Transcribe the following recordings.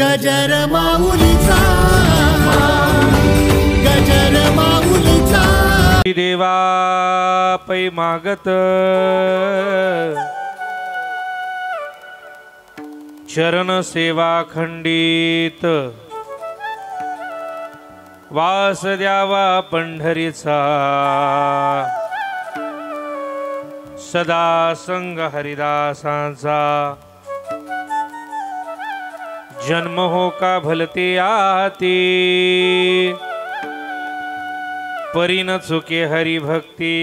गजर माऊलीचा गजर माऊलीचा देवा पै मागत चरण सेवा खंडित वास द्यावा पंढरीचा सदा संग हरिदासांचा जन्म हो का भलते आती परीन चुके हरिभक्ती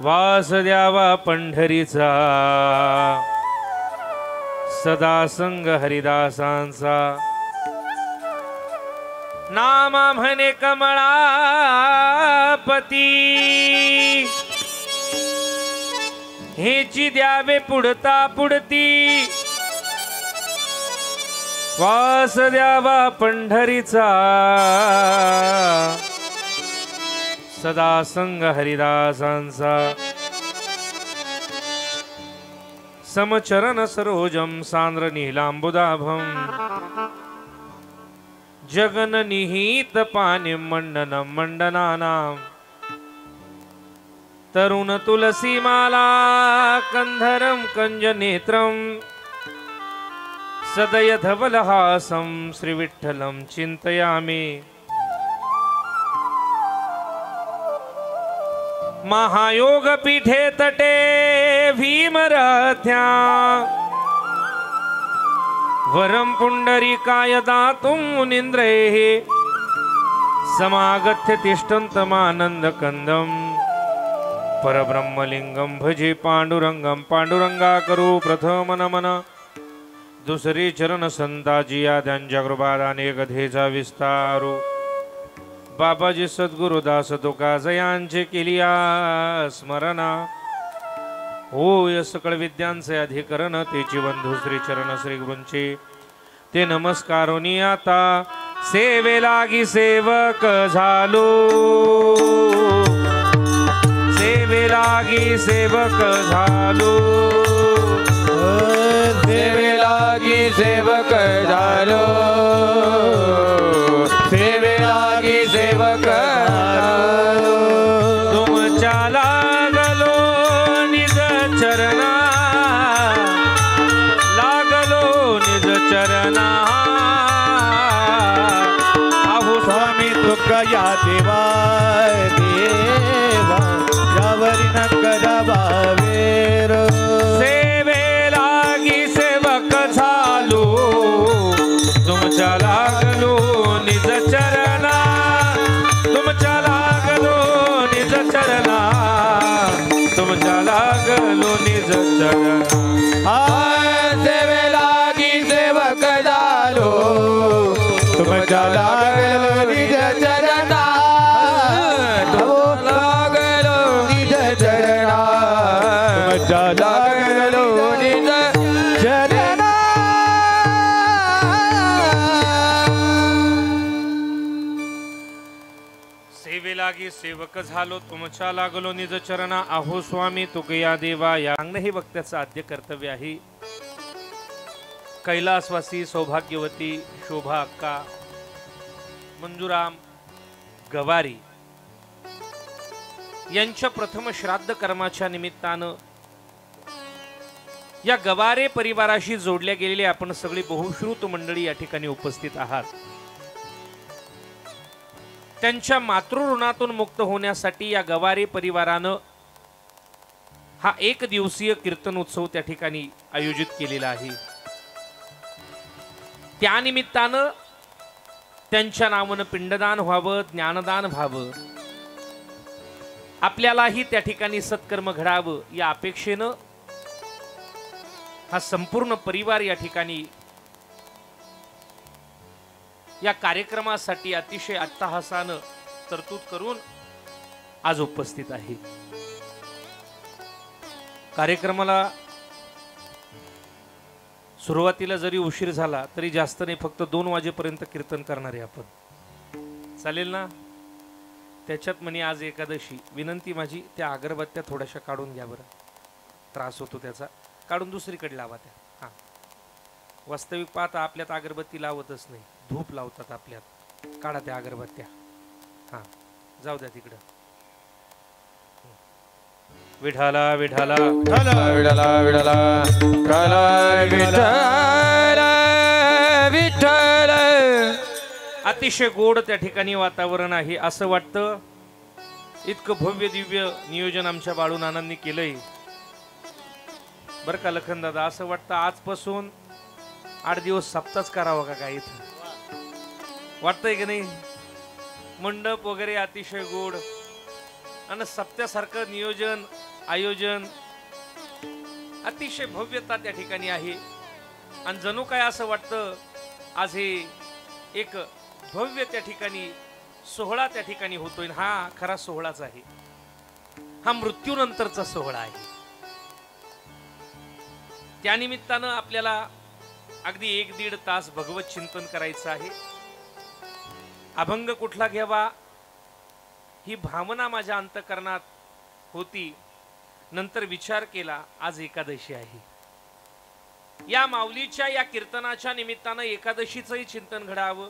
वास द्यावा पंढरीचा सदा संग हरिदासांचा नाम म्हणे कमळापती हेची द्यावे पुढता पुढती वास द्यावा पंढरीचा सदा संग हरिदासांचा समचरण सरोजम सांद्र नीलांबुदाभम जगन निहित पानि मंडनम मंडनानां तरुण तुलसी माला कंधरम कंज नेत्रम सदय धवलहासं श्री विठ्ठलं चिंतयामि महायोग पीठे तटे भीमरथ्या वरम पुंडरीकाय दातुं मुनीन्द्रैः समागत्य तिष्ठन्तमानन्द कंदं परब्रह्मलिंगं भजे पांडुरंगं पांडुरंगाकरो प्रथम नमन दुसरे चरण संताजी आद्यांच्या कृपादाने कथेचा विस्तारो बाबाजी सद्गुरुदास तुकाजयांचे केलिया स्मरणा होय सकळ विद्यांचे अधिकरण तेची बंधू श्री चरण श्री गुरूंचे ते नमस्कारोनी आता सेवे लागी सेवक झालो सेवे लागी सेवक झालो सेवे लागी सेवक झालो सेवे लागी सेवक झालो तुमच्या लागलो निज चरणा लागलो निज चरणा आहो स्वामी तुका या देवा देवा यावरी न करावा वेर सेवे लागी सेवक झालो तुमच्या लागलो निज चरणा तुमच्या लागलो निज चरणा तुमच्या लागलो निज चरणा सेवे लागी सेवक झालो तुमच्या लागलो निज चरणा लागलो निज चरणा तुमच्या लागलो निज चरणा सेवे लागी सेवक झालो तुमच्या लागलो निज चरणा आहो स्वामी तुकया देवा या हे वक्त्याचं आद्य कर्तव्य आहे कैलासवासी सौभाग्यवती शोभा अक्का मंजुराम गवारी यांच्या प्रथम श्राद्ध कर्माच्या निमित्तानं या गवारे परिवाराशी जोडल्या गेलेले आपण सगळी बहुश्रुत मंडळी या ठिकाणी उपस्थित आहात त्यांच्या मातृऋणातून मुक्त होण्यासाठी या गवारे परिवारानं हा एक दिवसीय कीर्तन उत्सव त्या ठिकाणी आयोजित केलेला आहे त्या निमित्तानं त्यांच्या नावानं पिंडदान व्हावं ज्ञानदान व्हावं आपल्यालाही त्या ठिकाणी सत्कर्म घडावं या अपेक्षेनं हा संपूर्ण परिवार या ठिकाणी या कार्यक्रमासाठी अतिशय अट्टहासानं तरतूद करून आज उपस्थित आहे कार्यक्रमाला सुरुवातीला जरी उशीर झाला तरी जास्त नाही फक्त 2 वाजेपर्यंत कीर्तन करणार आहे आपण चालेल ना त्याच्यात म्हणे आज एकादशी विनंती माझी त्या अगरबत्त्या थोड्याशा काढून घ्या बरं त्रास होतो त्याचा काढून दुसरीकडे लावा त्या हां वास्तविक पाहता आपल्यात अगरबत्ती लावतच नाही, धूप लावतात आपल्यात. काढा त्या अगरबत्त्या. हा, जाऊ द्या तिकडं. विठाला विठाला विठ्ठला विठ्ठला विठ्ठला विठ्ठला विठ्ठला. अतिशय गोड त्या ठिकाणी वातावरण आहे. असं वाटतं इतकं भव्य दिव्य नियोजन आमच्या बाळू नानांनी केलंय बरं का लखन दादा. असं वाटतं आजपासून 8 दिवस सप्ताहच करावा का काय इथं, वाटतंय की नाही. मंडप वगैरे अतिशय गोड आणि सप्त्यासारखं नियोजन आयोजन, अतिशय भव्यता त्या ठिकाणी आहे. आणि जणू काय असं वाटतं आज हे एक भव्य त्या ठिकाणी सोहळा त्या ठिकाणी होतोय. हा खरा सोहळाच आहे, हा मृत्यूनंतरचा सोहळा आहे. त्यानिमित्तानं आपल्याला अगदी 1-1.5 तास भगवत चिंतन करायचं आहे. अभंग कुठला घ्यावा ही भावना माझ्या अंतःकरणात होती. नंतर विचार केला आज एकादशी आहे. या माऊलीच्या या कीर्तनाच्या निमित्तानं एकादशीचंही चिंतन घडावं.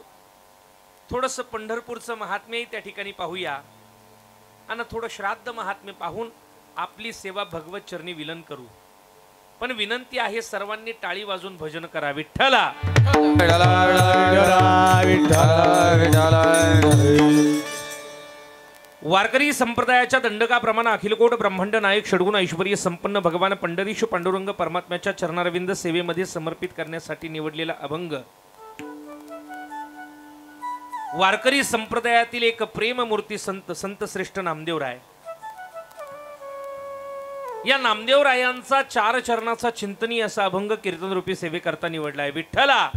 थोडंसं पंढरपूरचं महात्म्यही त्या ठिकाणी पाहूया आणि थोडं श्राद्ध महात्म्य पाहून आपली सेवा भगवत चरणी विलन करू. पण विनंती आहे सर्वांनी टाळी वाजून भजन करा. विठ्ठला वारकरी संप्रदायाच्या दंडकाप्रमाणे अखिलकोट ब्रह्मांड नायक षडगुण ऐश्वर्य संपन्न भगवान पंढरीश पांडुरंग परमात्म्याच्या चरणारविंद सेवेमध्ये समर्पित करण्यासाठी निवडलेला अभंग वारकरी संप्रदायातील एक प्रेममूर्ती संत श्रेष्ठ नामदेवराय. या नामदेवरायांचा 4 चरणाचा चिंतनी असा अभंग कीर्तन रूपी सेवेकरता निवडलाय. विठ्ठला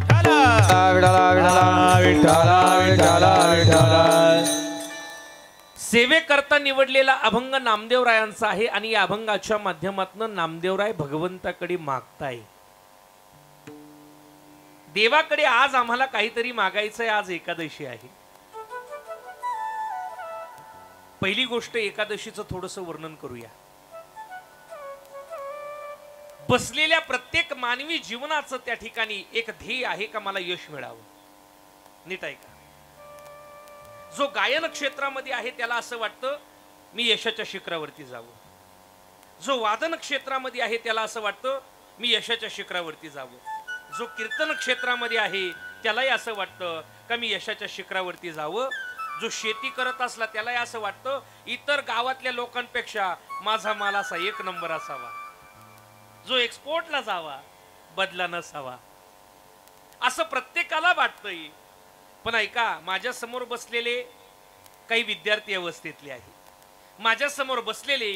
सेवेकरता निवडलेला अभंग नामदेवरायांचा आहे आणि या अभंगाच्या माध्यमातून नामदेवराय भगवंताकडे मागताय. देवाकडे आज आम्हाला काहीतरी मागायचंय. आज एकादशी आहे. पहिली गोष्ट एकादशीचं थोडंसं वर्णन करूया. बसलेल्या प्रत्येक मानवी जीवनाचं त्या ठिकाणी एक ध्येय आहे का मला यश मिळावं. नीट ऐका. जो गायन क्षेत्रामध्ये आहे त्याला असं वाटतं मी यशाच्या शिखरावरती जावं. जो वादन क्षेत्रामध्ये आहे त्याला असं वाटतं मी यशाच्या शिखरावरती जावं. जो कीर्तन क्षेत्रामध्ये आहे त्यालाही असं वाटतं का मी यशाच्या शिखरावरती जावं. जो शेती करत असला त्यालाही असं वाटतं इतर गावातल्या लोकांपेक्षा माझा माल असा 1 नंबर असावा. जो एक्सपोर्टला जावा बदला नसावा असं प्रत्येकाला वाटतंय. पण ऐका, माझ्या समोर बसलेले काही विद्यार्थी अवस्थेतले आहे, माझ्या समोर बसलेले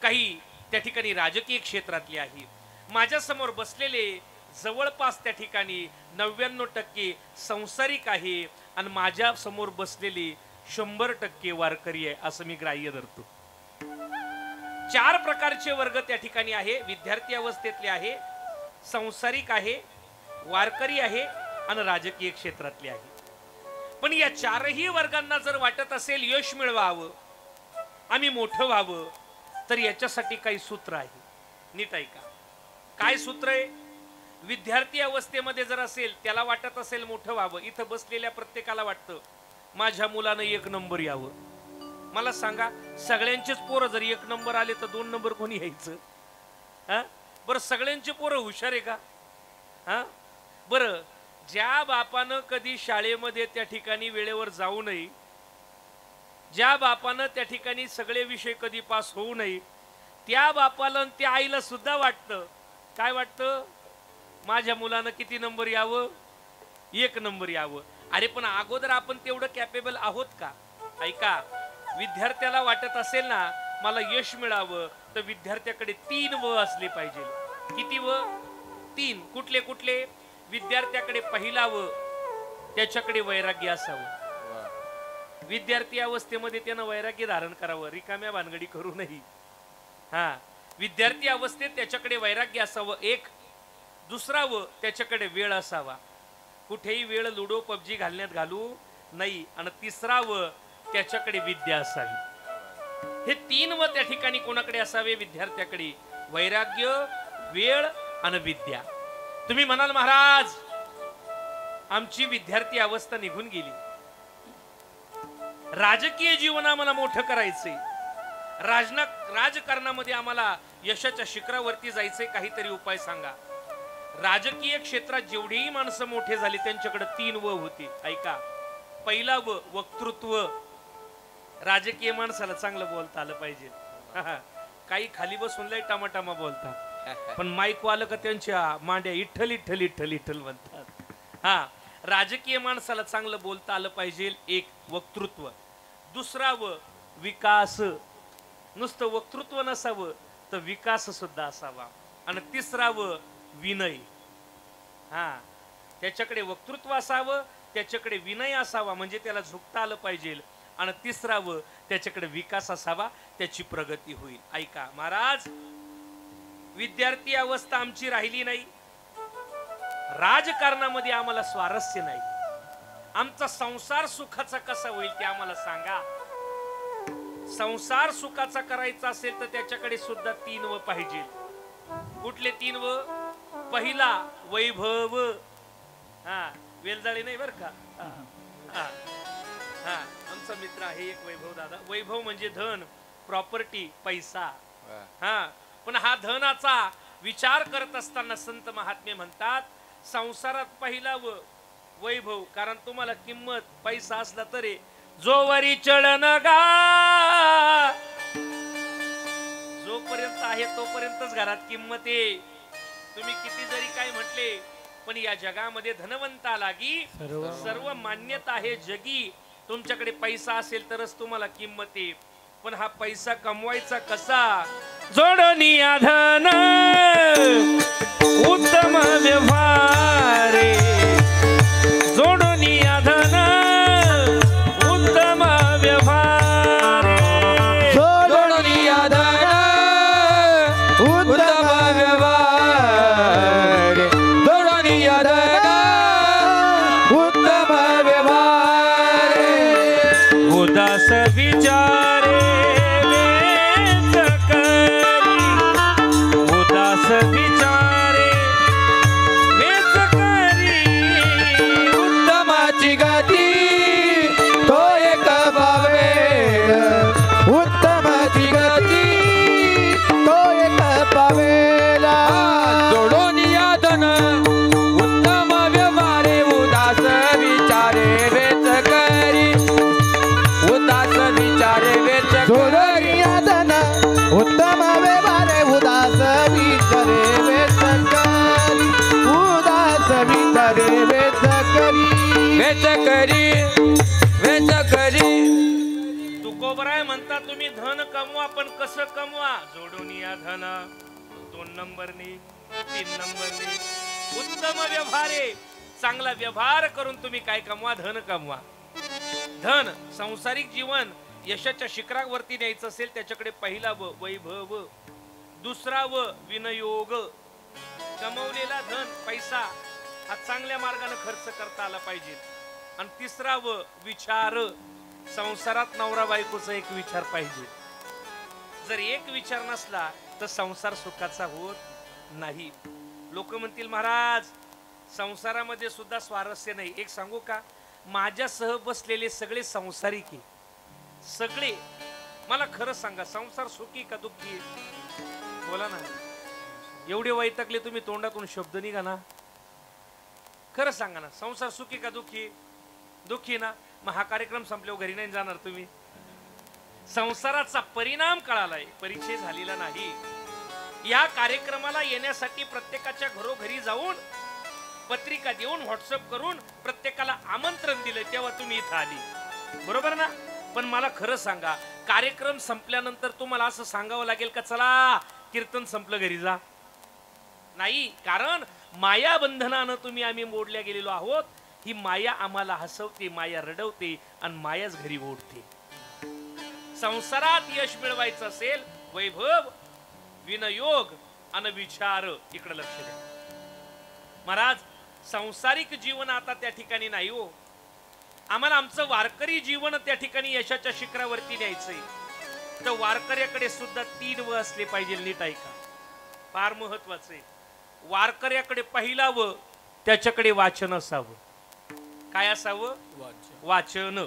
काही त्या ठिकाणी राजकीय क्षेत्रातले आहे, माझ्या समोर बसलेले जवळपास त्या ठिकाणी 99% संसारिक आहे आणि माझ्या समोर बसलेले 100% वारकरी आहे असं मी ग्राह्य धरतो. 4 प्रकारचे वर्ग त्या ठिकाणी आहे. विद्यार्थी अवस्थेतले आहे, संसारिक आहे, वारकरी आहे आणि राजकीय क्षेत्रातले आहे. पण या 4ही वर्गांना जर वाटत असेल यश मिळवावं, आम्ही मोठं व्हावं, तर याच्यासाठी काही सूत्र आहे. नीट ऐका. काय सूत्र आहे? विद्यार्थी अवस्थेमध्ये जर असेल त्याला वाटत असेल मोठं व्हावं. इथं बसलेल्या प्रत्येकाला वाटतं माझ्या मुलानं 1 नंबर यावं. मला सांगा, सगळ्यांचेच पोरं जर 1 नंबर आले तर 2 नंबर कोणी यायचं? हा बरं, सगळ्यांचे पोरं हुशार आहे का? हा बरं, ज्या बापानं कधी शाळेमध्ये त्या ठिकाणी वेळेवर जाऊ नये, ज्या बापानं त्या ठिकाणी सगळे विषय कधी पास होऊ नये, त्या बापाला त्या आईला सुद्धा वाटतं. काय वाटतं? माझ्या मुलानं किती नंबर यावं? 1 नंबर यावं. अरे पण अगोदर आपण तेवढं कॅपेबल आहोत का? ऐका, विद्यार्थ्याला वाटत असेल ना मला यश मिळावं तर विद्यार्थ्याकडे 3 व असले पाहिजे. किती व? 3. कुठले कुठले? विद्यार्थ्याकडे पहिला व त्याच्याकडे वैराग्य असावं. विद्यार्थी अवस्थेमध्ये त्यानं वैराग्य धारण करावं, रिकाम्या भानगडी करू नये. हा, विद्यार्थी अवस्थेत त्याच्याकडे वैराग्य असावं 1. दुसरा व त्याच्याकडे वेळ असावा, कुठेही वेळ लुडो पबजी घालण्यात घालू नाही. आणि तिसरा व त्याच्याकडे विद्या असावी. हे 3 व त्या ठिकाणी कोणाकडे असावे? विद्यार्थ्याकडे. वैराग्य, वेळ आणि विद्या. तुम्ही म्हणाल महाराज आमची विद्यार्थी अवस्था निघून गेली. राजकीय जीवन आम्हाला मोठं करायचंय, राजकारणामध्ये आम्हाला यशाच्या शिखरावरती जायचंय, काहीतरी उपाय सांगा. राजकीय क्षेत्रात जेवढेही माणसं मोठे झाले त्यांच्याकडे 3 व होती. ऐका, पहिला व वक्तृत्व. राजकीय माणसाला चांगलं बोलता आलं पाहिजे. काही खाली बसून लय टमाटामा बोलतात, पण माईक वालं का त्यांच्या मांड्या इठ्ठल इठ्ठल इठ्ठल इठ्ठल म्हणतात. हा, राजकीय माणसाला चांगलं बोलता आलं पाहिजे. एक वक्तृत्व. दुसरा व विकास. नुसतं वक्तृत्व नसावं तर विकास सुद्धा असावा. आणि तिसरा व विनय. हा, त्याच्याकडे वक्तृत्व असावं, त्याच्याकडे विनय असावा, म्हणजे त्याला झुकता आलं पाहिजे. आणि तिसरा व त्याच्याकडे विकास असावा, त्याची प्रगती होईल. ऐका महाराज, विद्यार्थी अवस्था आमची राहिली नाही. राजकारणामध्ये आम्हाला स्वारस्य नाही. आमचा संसार सुखाचा कसा होईल ते आम्हाला सांगा. संसार सुखाचा करायचा असेल तर त्याच्याकडे सुद्धा 3 व पाहिजे. कुठले 3 व? पहिला वैभव. हा, वेलजाळी नाही बर का. हा, आमचा मित्र आहे एक वैभव दादा. वैभव म्हणजे धन, प्रॉपर्टी, पैसा. हा, पण हा धनाचा विचार करत असताना संत महात्मे म्हणतात संसारात पहिला व वैभव. कारण तुम्हाला किंमत पैसा असला तरी जोवरी चढन गा, जोपर्यंत आहे तोपर्यंतच घरात किंमत आहे. तुम्ही किती जरी काय म्हटले पण या जगामध्ये धनवंता लागी सर्व मान्यता आहे जगी. तुमच्याकडे पैसा असेल तरच तुम्हाला किंमत आहे. पण हा पैसा कमवायचा कसा? जोडणी धन उत्तम व्यवहार, जोडणी धन उत्तम व्यवहार, जोडणी धन उत्तम व्यवहार, जोडणी धन उत्तम व्यवहार. उदास विचारे वेच करी, उदास विचारे वेच करी, उत्तमाची गती तो एक भावे, उत्तमाची गती तो एक पावेला. जोडून धन उत्तम व्यवहारे, उदास विचारे वेच करी, उदास विचारे वेच करी, धन उत्तम व्यवहारे, उदास विचारे वेच करी, उदास विचारे वेच करी, वेच करी, वेच करी. तुकोबराय म्हणता तुम्ही धन कमवा, पण कसं कमवा? जोडून या धन 2 नंबरनी 3 नंबरनी. उत्तम व्यवहारे, चांगला व्यवहार करून तुम्ही काय कमवा? धन कमवा. धन सांसारिक जीवन यशाच्या शिखरावरती न्यायचं असेल त्याच्याकडे पहिला व वैभव, दुसरा व विनयोग. कमवलेला धन पैसा हा चांगल्या मार्गाने खर्च करता आला पाहिजे. आणि तिसरा व विचार. संसारात नवरा बायकोचा एक विचार पाहिजे. जर एक विचार नसला तर संसार सुखाचा होत नाही. लोक म्हणतील महाराज संसारामध्ये सुद्धा स्वारस्य नाही. एक सांगू का, माझ्यासह बसलेले सगळे संसारिक आहे. सगळे. मला खरं सांगा, संसार सुखी का दुःखी? बोला ना. एवढे वैतागले तुम्ही, तोंडातून शब्द निघा ना. खरं सांगा ना, संसार सुखी का दुःखी? दुःखी ना. मग हा कार्यक्रम संपल्यावर घरी नाही जाणार तुम्ही. संसाराचा परिणाम कळालाय, परिचय झालेला नाही. या कार्यक्रमाला येण्यासाठी प्रत्येकाच्या घरोघरी जाऊन पत्रिका देऊन व्हॉट्सअप करून प्रत्येकाला आमंत्रण दिलं, तेव्हा तुम्ही इथं आली. बरोबर ना? पण मला खरं सांगा, कार्यक्रम संपल्यानंतर तुम्हाला असं सांगावं लागेल का चला कीर्तन संपलं घरी जा? नाही. कारण माया बंधनानं तुम्ही आम्ही मोडल्या गेलेलो आहोत. ही माया आम्हाला हसवते, माया रडवते आणि मायाच घरी ओढते. संसारात यश मिळवायचं असेल, वैभव, विनयोग आणि विचार, इकडे लक्ष द्या महाराज. संसारिक जीवन आता त्या ठिकाणी नाही हो. आम्हाला आमचं वारकरी जीवन त्या ठिकाणी यशाच्या शिखरावरती न्यायचंय. तर वारकऱ्याकडे सुद्धा 3 व असले पाहिजे. नीट ऐका, फार महत्वाचं आहे. वारकऱ्याकडे पहिला व त्याच्याकडे वाचन असावं. काय असावं? वाचन.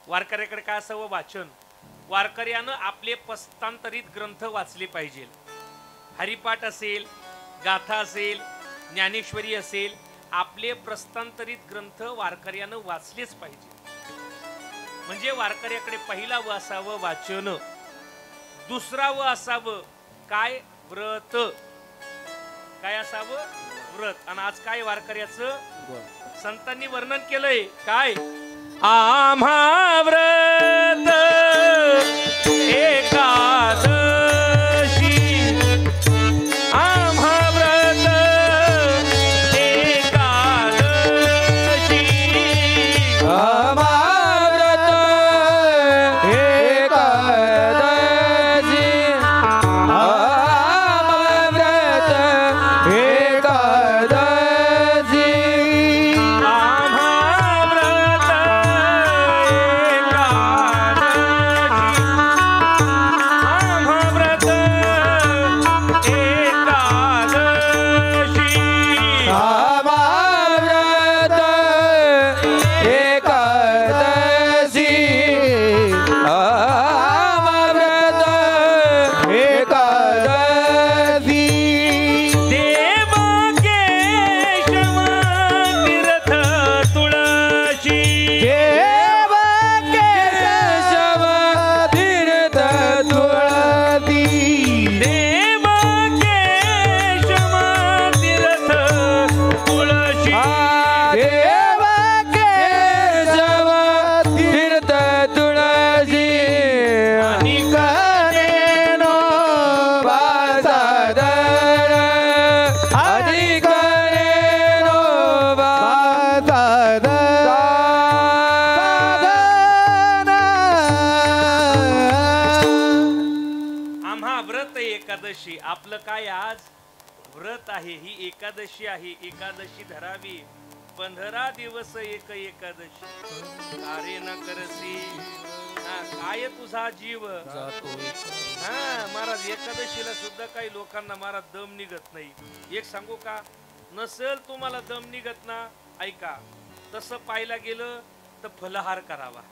वारकऱ्याकडे काय असावं? वाचन. वारकऱ्यानं आपले पस्तांतरित ग्रंथ वाचले पाहिजे. हरिपाठ असेल, गाथा असेल, ज्ञानेश्वरी असेल, आपले प्रस्तांतरित ग्रंथ वारकऱ्यानं वाचलेच पाहिजे. म्हणजे वारकऱ्याकडे पहिला व असावं वाचन, दुसरा व असावं काय? व्रत. काय असावं? व्रत. आणि आज काय वारकऱ्याचं? संतांनी वर्णन केलंय काय? आम्हा व्रत एकादशी, आम्हा व्रत एकादशी, आम्हा व्रत एकादशी, आम्हा व्रत एकादशी, आम्हा व्रत एकादशी आपलं काय आज व्रत आहे, ही एकादशी आहे. एकादशी धरावी 15 दिवस एक एकादशी. कार्य न करसी काय तुझा जीव हा महाराज. एकादशीला सुद्धा काही लोकांना महाराज दम निघत नाही. एक सांगू का, नसेल तुम्हाला दम निघत ना, ऐका, तसं पाहायला गेलं तर फलहार करावा.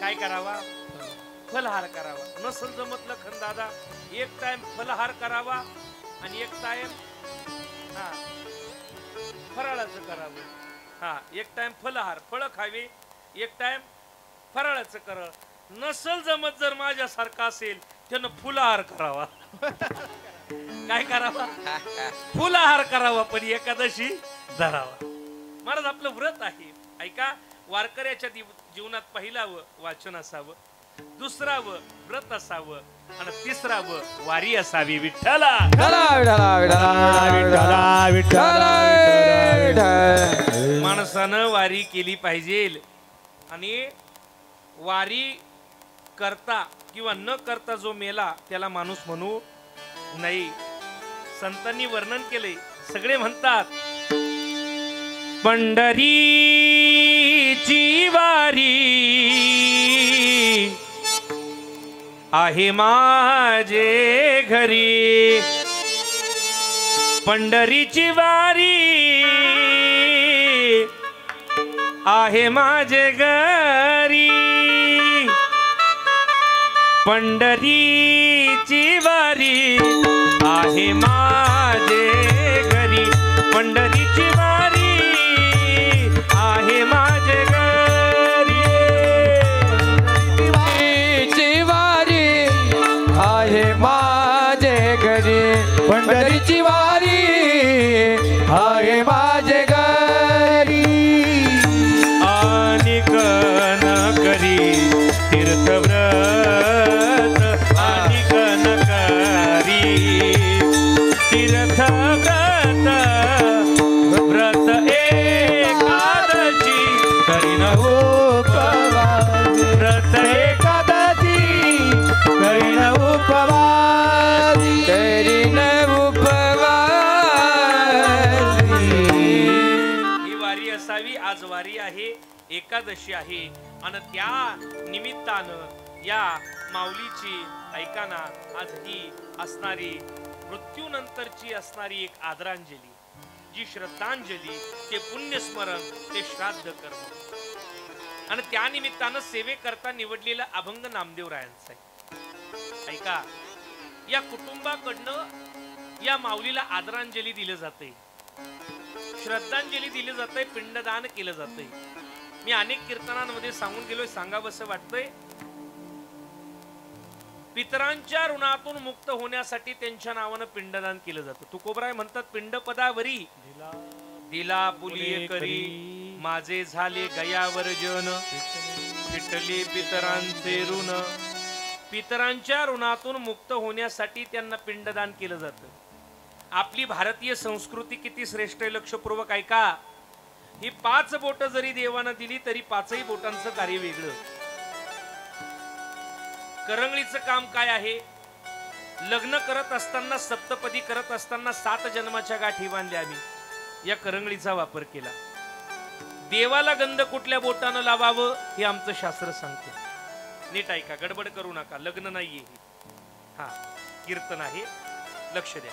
काय करावा? फलहार करावा. नसल जमत लखन दादा, एक टाइम फलहार करावा आणि एक टाइम फराळाचं करावं. हा, एक टाइम फलहार फळ खावे, एक टाइम फराळाचं करावं. नसल जमत जर माझ्यासारखा असेल त्यानं फुलाहार करावा. काय करावा? फुलाहार करावा, पण एकादशी धरावा. महाराज आपलं व्रत आहे. ऐका, वारकऱ्याच्या जीवनात पहिलावं वाचन असावं, दुसरावं व्रत असावं आणि तिसरावं वारी असावी. विठ्ठला माणसानं वारी केली पाहिजे. आणि वारी करता किंवा न करता जो मेला त्याला माणूस म्हणू नाही. संतांनी वर्णन केले. सगळे म्हणतात पंढरीची वारी आहे माझे घरी, पंढरीची वारी आहे माझे घरी, पंढरीची वारी आहे माझे घरी, पंढरीची वारी आहे माझे घरी, आहे माझे घरी, पंढरीची वारी आहे माझे घरी. अनिक न करी तीर्थव्रत, अनिक न करी तीर्थव्रत, व्रत एकादशी करीन उपवास, व्रत एकादशी करीन उपवास, करीन उपवास. ही वारी असावी. आज वारी आहे, एकादशी आहे आणि त्या निमित्तानं या माऊलीची ऐका ना, आज ही असणारी मृत्यूनंतरची असणारी एक आदरांजली. जी श्रद्धांजली, ते पुण्यस्मरण, ते श्राद्ध कर्म आणि त्या निमित्तानं सेवेकरता निवडलेला अभंग नामदेवरायांचा आहे. ऐका, या कुटुंबाकडनं या माऊलीला आदरांजली दिली जाते, श्रद्धांजली दिली जाते, पिंडदान केलं जाते. मी अनेक कीर्तनांमध्ये सांगून गेलोय, सांगावंसं वाटतंय. पितरांच्या ऋणातून मुक्त होण्यासाठी त्यांच्या नावानं पिंडदान केलं जातं. तुकोबराय म्हणतात, पिंडपदावरी दिला पुलिये करी, माझे झाले गयावर जन, पिटले पितरांचे ऋण. पितरांच्या ऋणातून मुक्त होण्यासाठी त्यांना पिंडदान केलं जातं. आपली भारतीय संस्कृती किती श्रेष्ठ आहे, लक्षपूर्वक ऐका. ही 5 बोट जरी देवानं दिली तरी 5ही बोटांचं कार्य वेगळं. करंगळीचं काम काय आहे? लग्न करत असताना, सप्तपदी करत असताना 7 जन्माच्या गाठी बांधल्या. आम्ही या करंगळीचा वापर केला. देवाला गंध कुठल्या बोटानं लावावं हे आमचं शास्त्र सांगतं. नीट ऐका, गडबड करू नका, लग्न नाहीये, हा कीर्तन आहे, लक्ष द्या.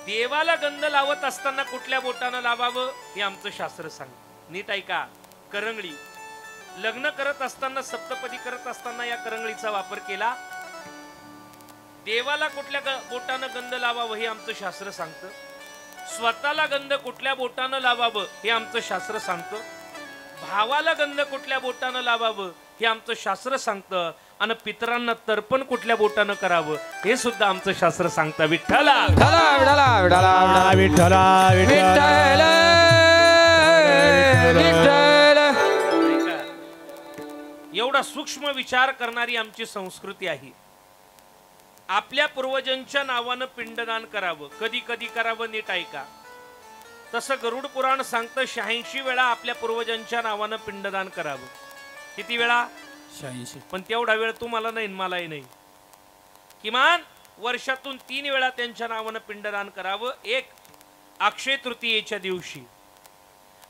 देवाला गंध लावत असताना कुठल्या बोटानं लावावं हे आमचं शास्त्र सांगतं. नीट ऐका, करंगळी लग्न करत असताना, सप्तपदी करत असताना या करंगळीचा वापर केला. देवाला कुठल्या बोटानं गंध लावावं हे आमचं शास्त्र सांगतं. स्वतःला गंध कुठल्या बोटानं लावावं हे आमचं शास्त्र सांगतं. भावाला गंध कुठल्या बोटानं लावावं हे आमचं शास्त्र सांगतं. आणि पितरांना तर्पण कुठल्या बोटानं करावं हे सुद्धा आमचं शास्त्र सांगतं. विठ्ठला विठ्ठला विठ्ठला विठ्ठला विठ्ठला विठ्ठला. एवढा सूक्ष्म विचार करणारी आमची संस्कृती आहे. आपल्या पूर्वजांच्या नावानं पिंडदान करावं. कधी कधी करावं, नीट ऐका. तसं गरुड पुराण सांगतं 86 वेळा आपल्या पूर्वजांच्या नावानं पिंडदान करावं. किती वेळा? 86. पण तेवढा वेळ तुम्हाला नाही, मलाही नाही. किमान वर्षातून 3 वेळा त्यांच्या नावानं पिंडदान करावं. एक अक्षय तृतीयेच्या दिवशी.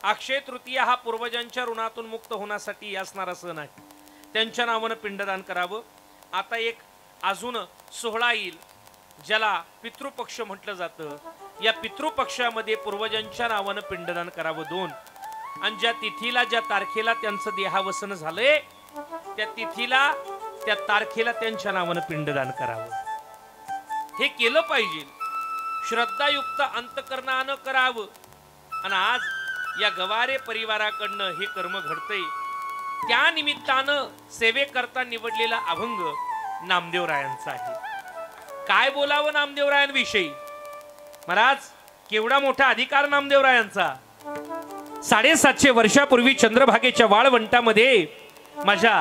अक्षय तृतीया हा पूर्वजांच्या ऋणातून मुक्त होण्यासाठी असणारा सण आहे. त्यांच्या नावानं पिंडदान करावं. आता एक अजून सोहळा येईल ज्याला पितृपक्ष म्हटलं जातं. या पितृपक्षामध्ये पूर्वजांच्या नावानं पिंडदान करावं 2. आणि ज्या तिथीला, ज्या तारखेला त्यांचं देहावसन झालंय त्या तिथीला, त्या तारखेला त्यांच्या नावानं पिंडदान करावं. हे केलं पाहिजे, श्रद्धायुक्त अंतकरणानं करावं. आणि आज या गवारे परिवाराकडनं हे कर्म घडतंय. त्या निमित्तानं सेवेकरता निवडलेला अभंग नामदेवरायांचा आहे. काय बोलावं नामदेवरायांविषयी? महाराज, केवढा मोठा अधिकार नामदेवरायांचा. 750 वर्षापूर्वी चंद्रभागेच्या वाळवंटामध्ये माझ्या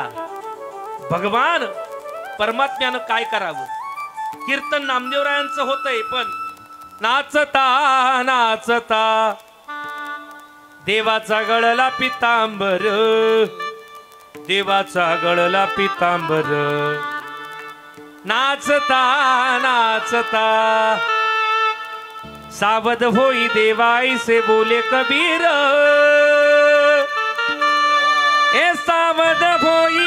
भगवान परमात्म्यानं काय करावं? कीर्तन नामदेवरायांचं होतंय, पण नाचता नाचता देवाचा गळला पितांबर, देवाचा गळला पितांबर. नाचता नाचता सावध होई देवाई से बोले कबीर, ए सावध होई,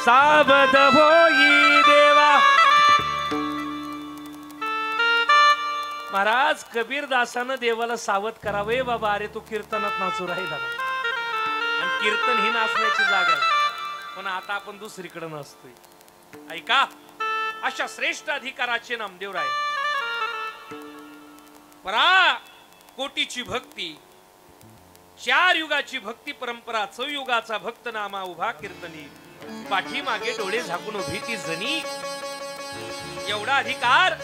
सावध होई देवा. महाराज, कबीरदासानं देवाला सावध करावे. बाबा, अरे तू कीर्तनात नाचू राहिला, आणि कीर्तन ही नाचण्याची जागा आहे, पण आता आपण दुसरीकडे नसतोय. ऐका, अशा श्रेष्ठ अधिकाराचे नामदेवराय. परा कोटीची भक्ती, 4 युगाची भक्ती परंपरा, 4 युगाचा भक्त नामा उभा कीर्तनी, पाठीमागे डोळे झाकून उभी ती जणी. एवढा अधिकार,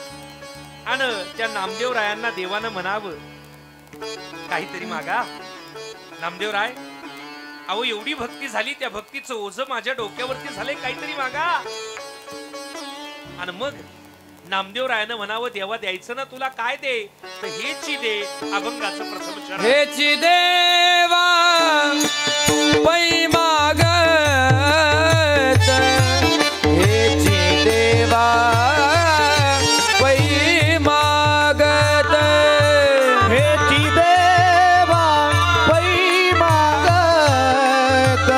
आणि त्या नामदेवरायांना देवानं म्हणावं काहीतरी मागा. नामदेवराय, अहो एवढी भक्ती झाली, त्या भक्तीचं ओझं माझ्या डोक्यावरती झालंय, काहीतरी मागा. आणि मग नामदेवरायानं म्हणावं, देवा द्यायचं ना तुला, काय दे? तर हेची दे. अभंगाचं प्रथम चरण. हेची देवा पै मागत, हेची देवा पै मागत, हेची देवा पै मागत,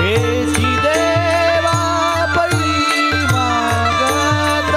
हेची देवा पै मागत.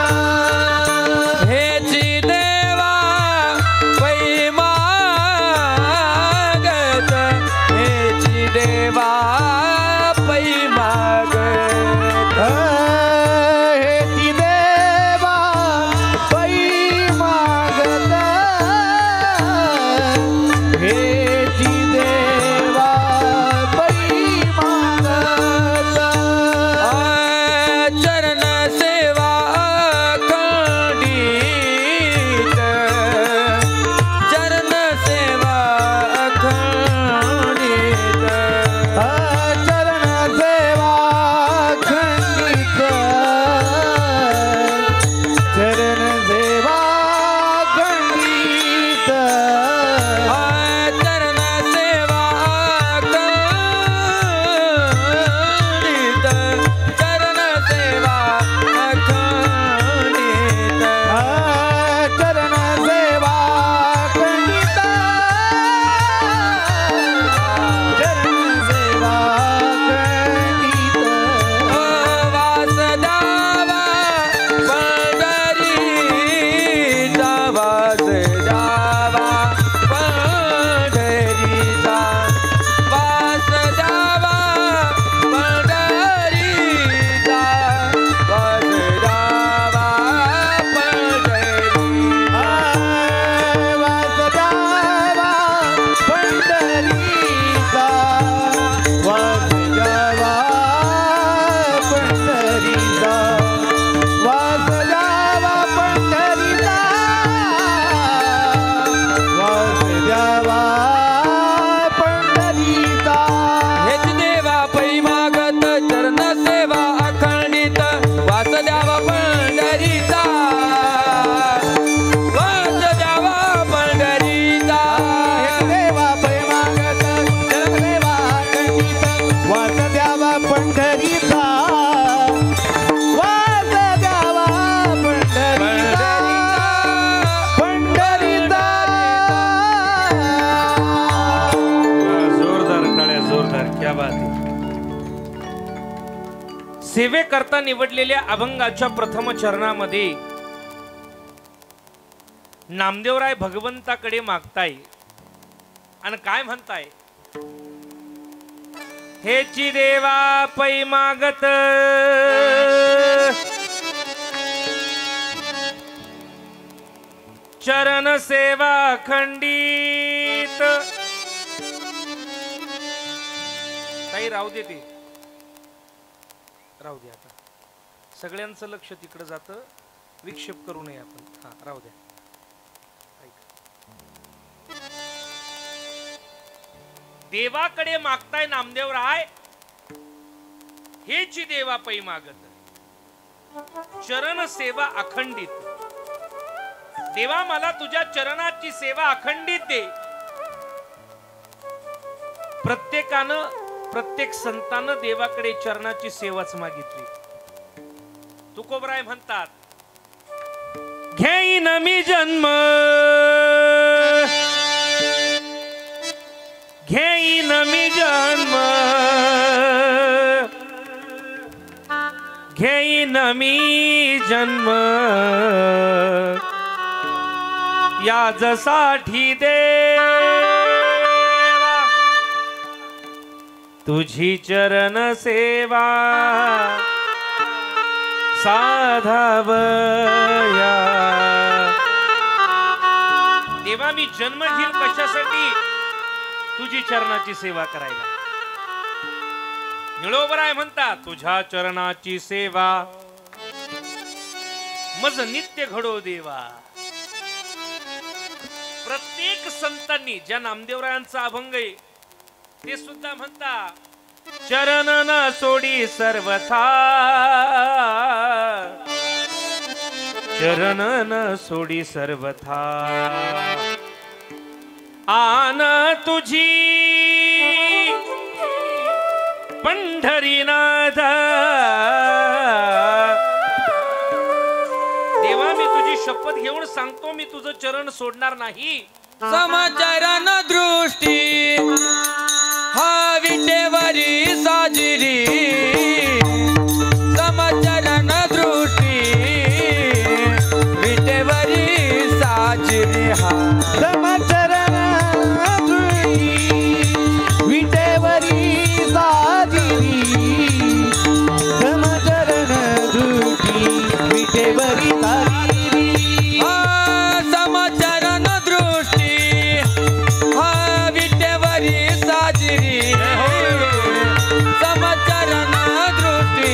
सेवेकरता निवडलेल्या अभंगाच्या प्रथम चरणामध्ये नामदेवराय भगवंताकडे मागताय आणि काय म्हणताय? हेची देवा पै मागत चरण सेवा खंडित. ताई राहू दे, ते राहू दे. आता सगळ्यांचं लक्ष तिकडे जातं, विक्षेप करू नये आपण. हा राहू द्या. देवाकडे मागताय नामदेवराय, हेची देवा पै मागत चरण सेवा अखंडित. देवा मला तुझ्या चरणाची सेवा अखंडित दे. प्रत्येक संतानं देवाकडे चरणाची सेवाच मागितली. तुकोबराय म्हणतात, घेईन मी जन्म घेईन मी जन्म घेईन मी जन्म याजसाठी देवा तुझी चरण सेवा साधावया. देवा मी जन्म घेईल कशासाठी? तुझी चरणाची सेवा करायला. निळोबराय म्हणतात, तुझ्या चरणाची सेवा मज नित्य घडो देवा. प्रत्येक संतांनी, ज्या नामदेवरायांचा अभंग आहे ते सुद्धा म्हणतात, चरण न सोडी सर्वथा चरण न सोडी सर्वथा. आन तुझी पंढरीनाथ. देवा मी तुझी शपथ घेऊन सांगतो, मी तुझं चरण सोडणार नाही. समचरण दृष्टी हा विटेवरी साजिरी. समचरण दृष्टी विटेवरी साजिरी. हा समचरण दृष्टी विटेवरी साजिरी. समचरण दृष्टी विटेवरी साजिरी. समचरण दृष्टी हा विटेवरी साजिरी. समचरण दृष्टी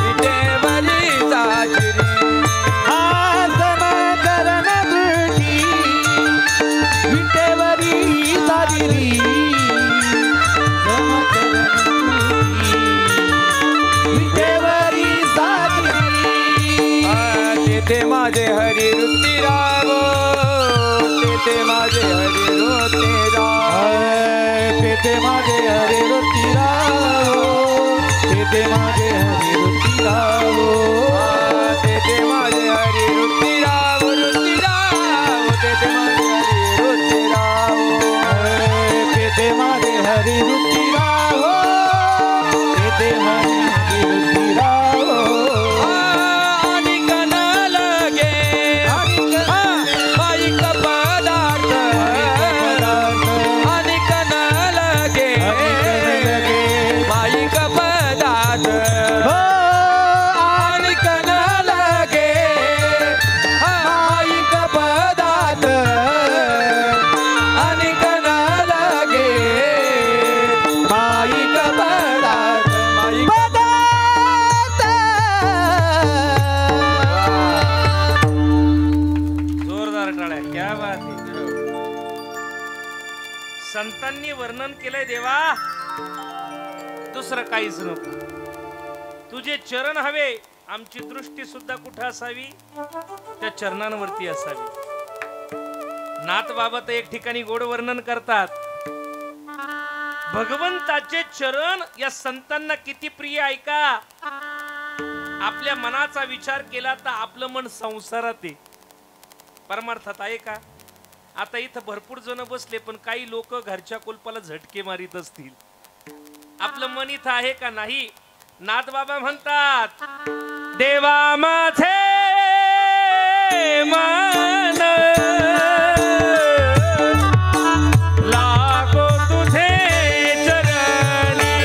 विटेवरी साजिरी. हा समचरण दृष्टी विटेवरी साजिरी. समचरण दृष्टी विटेवरी साजिरी. तेथे माझे हरी वृत्ती रावो. तेथे माझे हरी वृत्ती रावो. तेथे माझे हरी वृत्ती रावो. तेथे माझे हरी वृत्ती रावो. तेथे माझे हरी वृत्ती रावो. वृत्ती रावो. तेथे माझे हरी वृत्ती रावो. तेथे माझे हरी वृत्ती रावो. तेथे माझे हरी वृत्ती रावो. आणि कना लगे माईक पदार्थ. आणि कना लगे माईक पदार्थ. आणि कना लगे माईक पदार्थ. आणि कना लगे माईक पदार्थ. माईक जोरदार टाळ्या. क्या बात आहे. संतांनी वर्णन केलंय देवा, दुसरं काहीच नको. तुझे चरण हवे. आमची दृष्टी सुद्धा कुठं असावी? त्या चरणांवरती असावी. नाथ बाबा तर एक ठिकाणी गोड वर्णन करतात, भगवंताचे चरण या संतांना किती प्रिय. ऐका, आपल्या मनाचा विचार केला तर आपलं मन संसारात आहे, परमार्थात आहे का? आता इथं भरपूर जण बसले, पण काही लोक घरच्या कुलपाला झटके मारित असतील. आपलं मन इथं आहे का? नाही. नाथबाबा म्हणतात देवा माझे मन लागो तुझे चरणी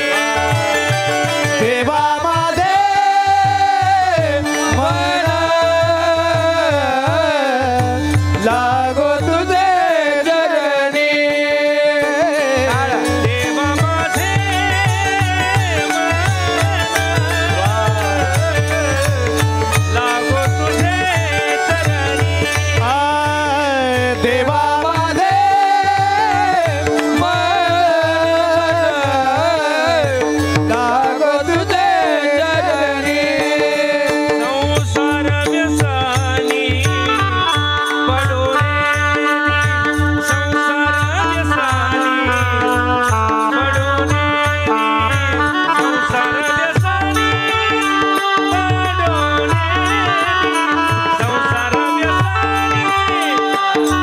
देवा माझे मन लागो तुझे चरणी देवा माझे लागो तुझे चरणी देवा माझे मन लागो तुझे चरणी संसार व्यसनी पडोळे संसार व्यसनी पडोळे संसार व्यसनी पडोळे संसार व्यसनी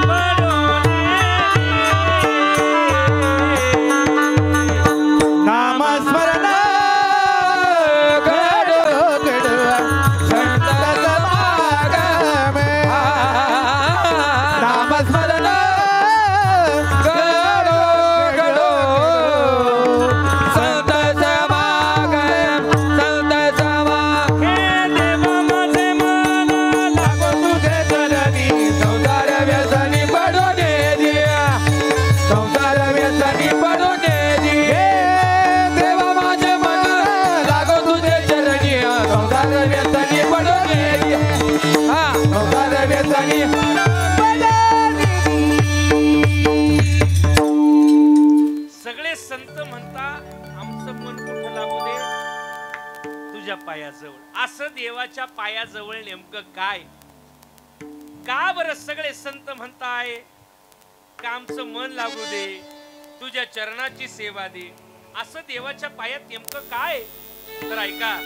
पडोळे नामस्मरण करो कडवा संत समागमे नामस्मरण करो कडो संत समागम संत समागम हे देवा माझे मन लागो तुझे चरणी संसार व्यसनी पडून दिया संसार व्यसनी पडून दिये देवा माझे मन लागो तुझे चरणी संसार व्यसनी पडून दिया संसार व्यसनी सगळे संत म्हणता आमचं मन कुठं लागू दे तुझ्या पायाजवळ असं देवाच्या पायाजवळ नेमकं काय का बरं सगळे संत म्हणताय का आमचं मन लागू दे तुझ्या चरणाची सेवा दे असं देवाच्या पायात नेमकं काय तर ऐका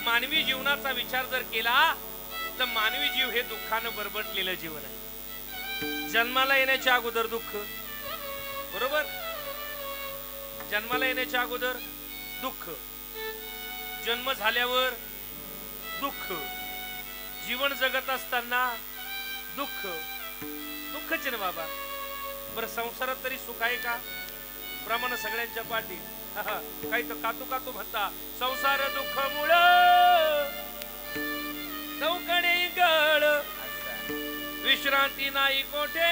मानवी जीवनाचा विचार जर केला तर मानवी जीव हे दुःखानं बरबटलेलं जीवन आहे जन्माला येण्याच्या अगोदर दुःख बरोबर जन्माला येण्याच्या अगोदर दुःख जन्म झाल्यावर दुःख जीवन जगत असताना दुःख दुःखच ना बाबा बरं संसारात तरी सुख आहे का प्रमाण सगळ्यांच्या पाठी काही तर कातू कातू म्हणता संसार दुःख मुळ चौकडे गळ विश्रांती नाही कोठे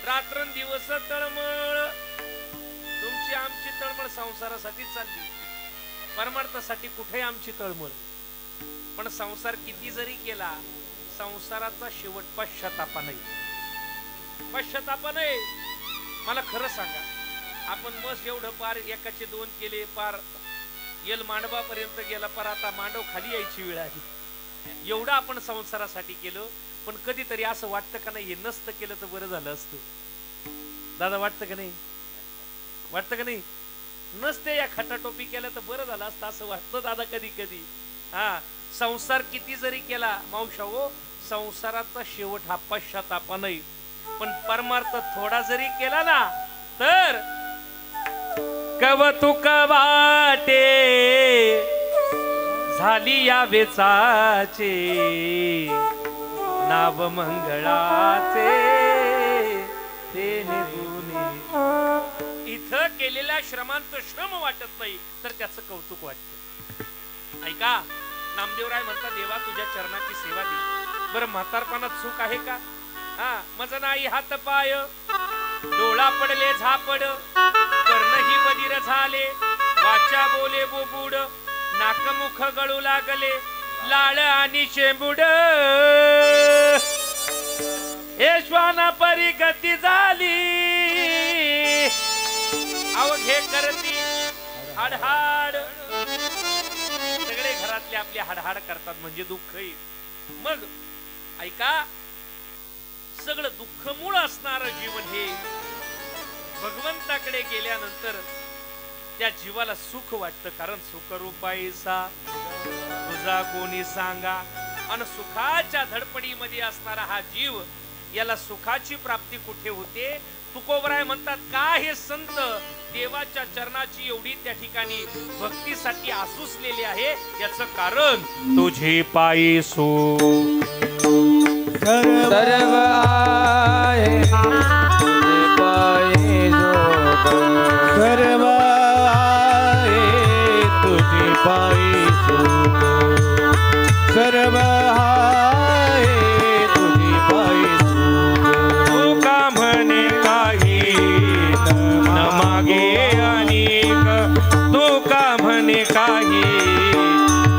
रात्रंदिवस तळमळ तुमची आमची तळमळ संसारासाठी चालली परमार्थासाठी कुठे आमची तळमळ पण संसार किती जरी केला संसाराचा शेवट पश्चाताप नाही पश्चाताप नाही मला खरं सांगा आपण मस्त एवढं पार एकाचे दोन केले पार येल मांडवापर्यंत गेला पर आता मांडव खाली यायची वेळ आली एवढं आपण संसारासाठी केलं पण कधीतरी असं वाटतं का नाही हे नसतं केलं तर बरं झालं असतं दादा वाटतं का नाही वाटतं का नाही नसते या खटाटोपी केलं तर बरं झालं असतं असं वाटतं दादा कधी कधी हा संसार किती जरी केला मावशा हो संसाराचा शेवट हा पश्चाताप नाही पण परमार्थ थोडा जरी केला ना तर कवतुक वाटे झाली या वेचाचे नाव मंगळाचे ते निघूने इथं केलेल्या श्रमांचं श्रम वाटत नाही तर त्याचं कौतुक वाटत ऐका नामदेवराय म्हणतात देवा तुझ्या चरणाची सेवा दे बरं म्हातारपणात सुख आहे का हा मज नाही हात पाय डोळा पडले झापड कर्णही बधीर झाले वाचा बोले बोबुड नाकमुख गळू लागले लाळ आणि शेंबुड यशवाना परी गती झाली अवघे करती हाडहाड सगळे घरातले आपले हाडहाड करतात म्हणजे दुःख येईल मग ऐका सगळं दुःख मूळ असणारं जीवन हे भगवंताकडे गेल्यानंतर त्या जीवाला सुख वाटतं कारण सुखरूपाईसा तुझा कोणी सांगा आणि सुखाच्या धडपडीमध्ये असणारा हा जीव याला सुखाची प्राप्ती कुठे होते तुकोबराय म्हणतात का हे संत देवाच्या चरणाची एवढी त्या ठिकाणी भक्तीसाठी आसुसलेले आहे, याचं कारण तुझे पायी सो सर्व आहे तुझे पायी झोप, सर्व आहे तुझी पायी सुख, सर्व आहे तुझी पायी सुख. तू का म्हणे काही न मागे अनेक, तू का म्हणे काही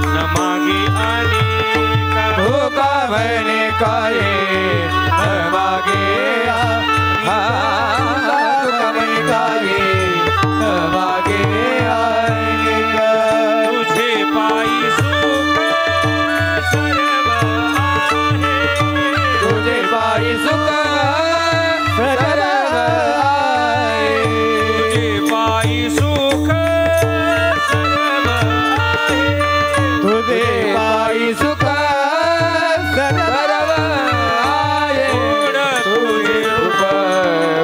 न मागे अनेक, तू का म्हणे काय न मागे तू का म्हणे काय न मागे अनेक. तुझे पायी सुख सर्व आहे, तुझे पायी सुख सर्व आहे, तुझे पायी सुख सर्व आहे, तुझे पायी सुख सर्व आहे. तुझे रूप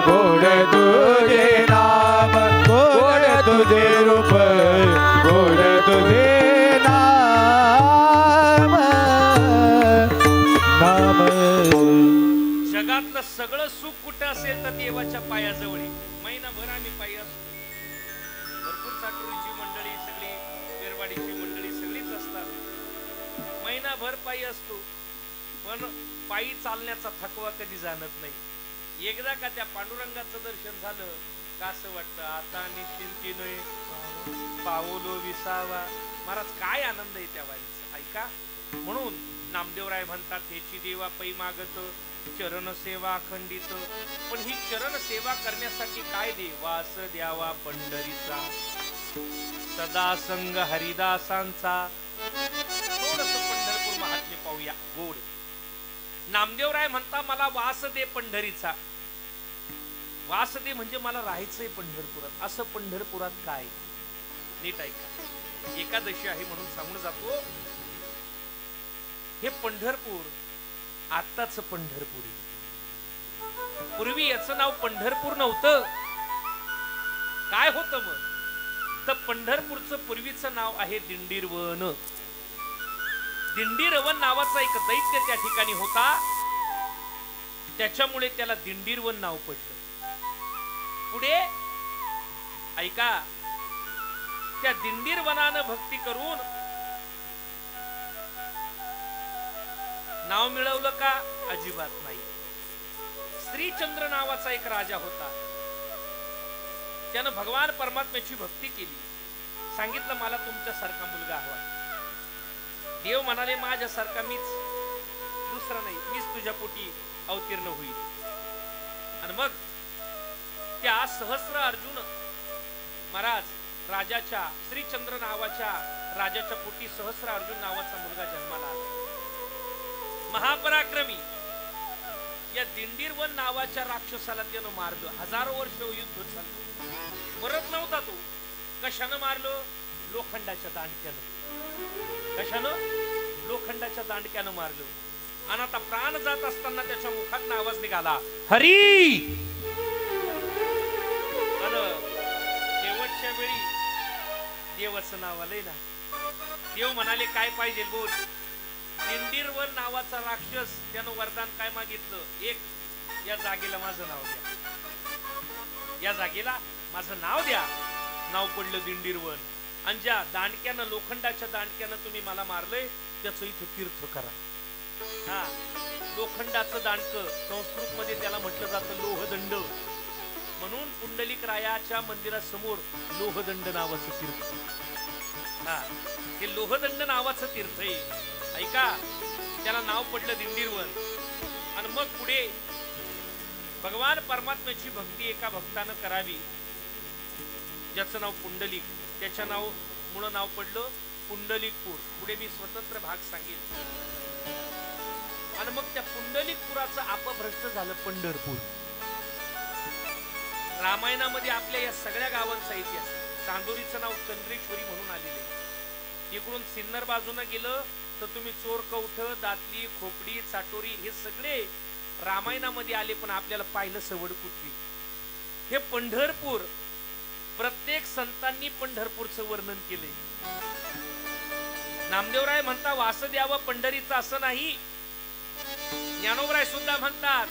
गोड तुझे नाम, गोड तुझे रूप, गोड तुझे नाम, नाम. जगातलं सगळं सुख कुठं असेल तर देवाच्या पायाजवळ आहे. महिनाभर आम्ही पायी असतो, भरपूर चाकरीची मंडळी सगळी, बेरवाडीची मंडळी सगळीच असतात, महिनाभर पायी असतो, पण पायी चालण्याचा थकवा कधी जाणत नाही. एकदा का त्या पांडुरंगाचं दर्शन झालं का असं वाटतं आता निश्चिंतीने पावलो विसावा. महाराज काय आनंद आहे त्या वारीचा, ऐका. म्हणून नामदेवराय म्हणतात हेची देवा पै मागत चरण सेवा अखंडित. पण ही चरण सेवा करण्यासाठी काय दे, वास द्यावा पंढरीचा, सदा संग हरिदासांचा. थोडस पंढरपूर महात्म्य पाहूया गोड. नामदेवराय म्हणता मला वास दे पंढरीचा, वास दे म्हणजे मला राहायचंय पंढरपुरात. असं पंढरपुरात काय, नीट ऐका. एकादशी आहे म्हणून सांगून जातो, हे पंढरपूर आत्ताच पंढरपूर आहे. पूर्वी याचं नाव पंढरपूर नव्हतं. काय होतं मग, तर पंढरपूरचं पूर्वीचं नाव आहे दिंडीरवन. दिंडीरवन नावाचा एक दैत्य त्या ठिकाणी होता, त्याच्यामुळे त्याला दिंडीरवन नाव पडलं. पुढे ऐका, त्या दिंडीरवनानं भक्ती करून नाव मिळवलं का, अजिबात नाही. श्रीचंद्र नावाचा एक राजा होता, त्यानं भगवान परमात्म्याची भक्ती केली. सांगितलं मला तुमच्यासारखा मुलगा हवा. देव म्हणाले माझ्यासारखा मीच, दुसरा नाही, मीच तुझ्या पोटी अवतीर्ण होईल. आणि मग त्या सहस्र अर्जुन महाराज राजाच्या, श्रीचंद्र नावाच्या राजाच्या पोटी सहस्र अर्जुन नावाचा मुलगा जन्माला आला. महापराक्रमी. या दिंडीरवन नावाच्या राक्षसाला त्यानं मारलं. हजारो वर्ष युद्ध चाललं, मरत नव्हता तो. कशानं मारलं, लोखंडाच्या दांडक्यानं. कशानं, लोखंडाच्या दांडक्यानं मारलं. आणि आता प्राण जात असताना त्याच्या मुखात आवाज निघाला, हरी. शेवटच्या वेळी देवाचं नाव आलंय ना. देव म्हणाले काय पाहिजे बोल. दिंडीरवन नावाचा राक्षस त्यानं वरदान काय मागितलं, एक, या जागेला माझं नाव द्या, या जागेला माझं नाव द्या. नाव पडलं दिंडीरवन. आणि ज्या दांडक्यानं, लोखंडाच्या दांडक्यानं तुम्ही मला मारलंय त्याचं इथं तीर्थ करा. हा, लोखंडाचं दांडक संस्कृत मध्ये त्याला म्हटलं जातं लोहदंड. म्हणून पुंडलिक रायाच्या मंदिरासमोर लोहदंड नावाचं तीर्थ. हा, हे लोहदंड नावाचं तीर्थ आहे. ऐका, त्याला नाव पडलं दिंडीरवन. आणि मग पुढे भगवान परमात्म्याची भक्ती एका भक्तानं करावी, ज्याचं नाव पुंडलिक, त्याच्या नाव मुळे नाव पडलं पुंडलिकपूर. पुढे मी स्वतंत्र भाग सांगेन. आणि मग त्या पुंडलिकपुराचं अपभ्रष्ट झालं पंढरपूर. रामायणामध्ये आपल्या या सगळ्या गावांचा इतिहास. चांदोरीचं नाव चंद्रेश्वरी म्हणून आलेले. इकडून सिन्नर बाजूने गेलं तर तुम्ही चोरकौठ, दातली, खोपडी, चाटोरी हे सगळे रामायणामध्ये आले, पण आपल्याला पाहिलं सवड कुठली, हे पंढरपूर, प्रत्येक संतांनी पंढरपूरचं वर्णन केले. नामदेवराय म्हणता वासुदेव पंढरीचा असं नाही. ज्ञानोबराय सुद्धा म्हणतात.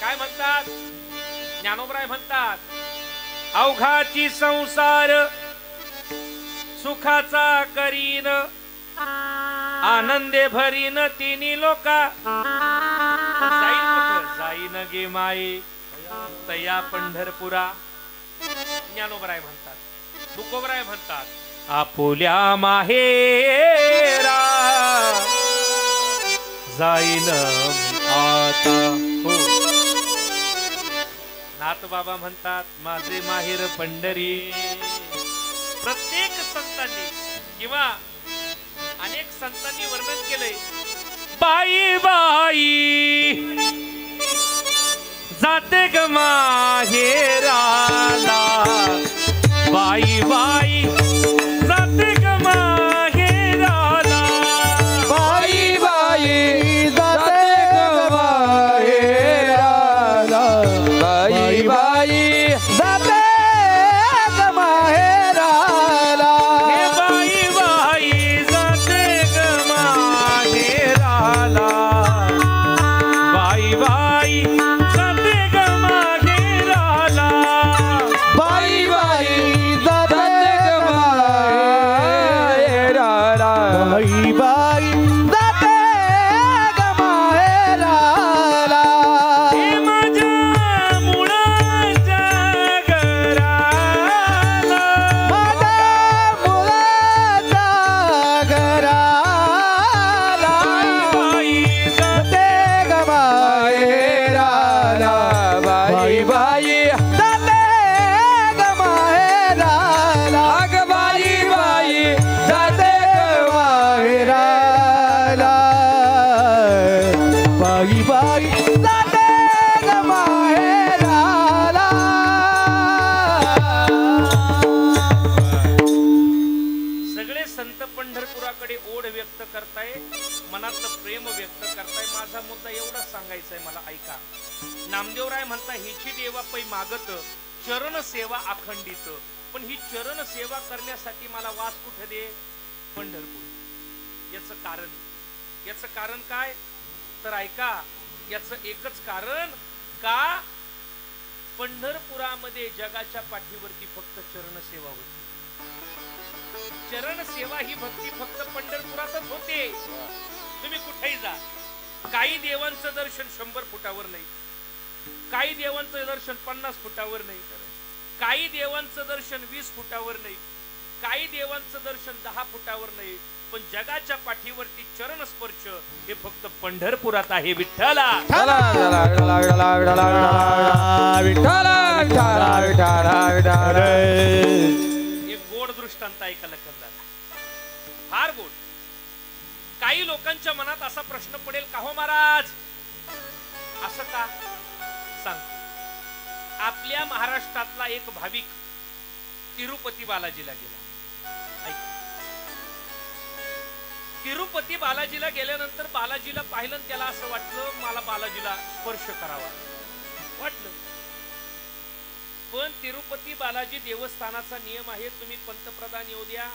काय म्हणतात? ज्ञानोबराय म्हणतात अवघाची संसार सुखाचा करीन आनंदे भरीन तिन्ही लोका जाईन कुठं जाईन गे माये तया पंढरपुरा. ज्ञानोबराय म्हणतात. तुकोबराय म्हणतात आपुल्या माहेरा जाईन आता. हो. नाथ बाबा म्हणतात माझे माहेर पंढरी. प्रत्येक संतांनी किंवा अनेक संतांनी वर्णन केलंय. बाई बाई जाते ग माहेराला, बाई बाई जाते ग माहेराला, बाई बाई जाते ग माहेराला, बाई बाई जाते ग माहेराला, हे बाई बाई जाते ग माहेराला, बाई बाई जाते ग माहेराला, बाई बाई जाते ग माहेराला, बाई बाई जाते ग माहेराला, हे माझ्या मुळाच्या घराला, माझ्या मुलाच्या घराला, बाई जाते ग माहेराला, बाई बाई जाते ग माहेराला, अग बाई बाई जाते ग माहेराला, बाई बाई जाते ग माहेराला. सगळे संत पंढरपुराकडे ओढ व्यक्त करताय, मनातलं प्रेम व्यक्त करताय. माझा मुद्दा एवढा सांगायचा आहे मला, ऐका. नामदेवराय म्हणता हिची देवा पै मागत चरण सेवा अखंडित. पण ही चरण सेवा करण्यासाठी मला वास कुठे दे? पंढरपूर. याचं कारण काय? तर ऐका, याचं एकच कारण का पंढरपुरामध्ये जगाच्या पाठीवरती फक्त चरण सेवा होती. चरण सेवा ही भक्ती फक्त पंढरपुरातच होते. तुम्ही कुठेही जा, काही देवांचं दर्शन 100 फुटावर नाही, काही देवांचं दर्शन 50 फुटावर नाही, काही देवांचं दर्शन 20 फुटावर नाही, काही देवांचं दर्शन 10 फुटावर नाही. पण जगाच्या पाठीवरती चरण स्पर्श हे फक्त पंढरपुरात आहे. विठ्ठला विठ्ठला विठ्ठला विठ्ठला विठ्ठला विठ्ठला विठ्ठला विठ्ठला विठ्ठला. एक गोड दृष्टांत ऐकायला करतात, फार गोड. काही लोकांच्या मनात असा प्रश्न पडेल का हो महाराज असं का? सांगतो. आपल्या महाराष्ट्रातला एक भाविक तिरुपती बालाजीला गेला. ऐक. तिरुपती बालाजीला गेल्यानंतर बालाजीला पाहिलं, त्याला असं वाटलं मला बालाजीला स्पर्श करावा वाटलं. पण तिरुपती बालाजी देवस्थानाचा नियम आहे, तुम्ही पंतप्रधान येऊ द्या,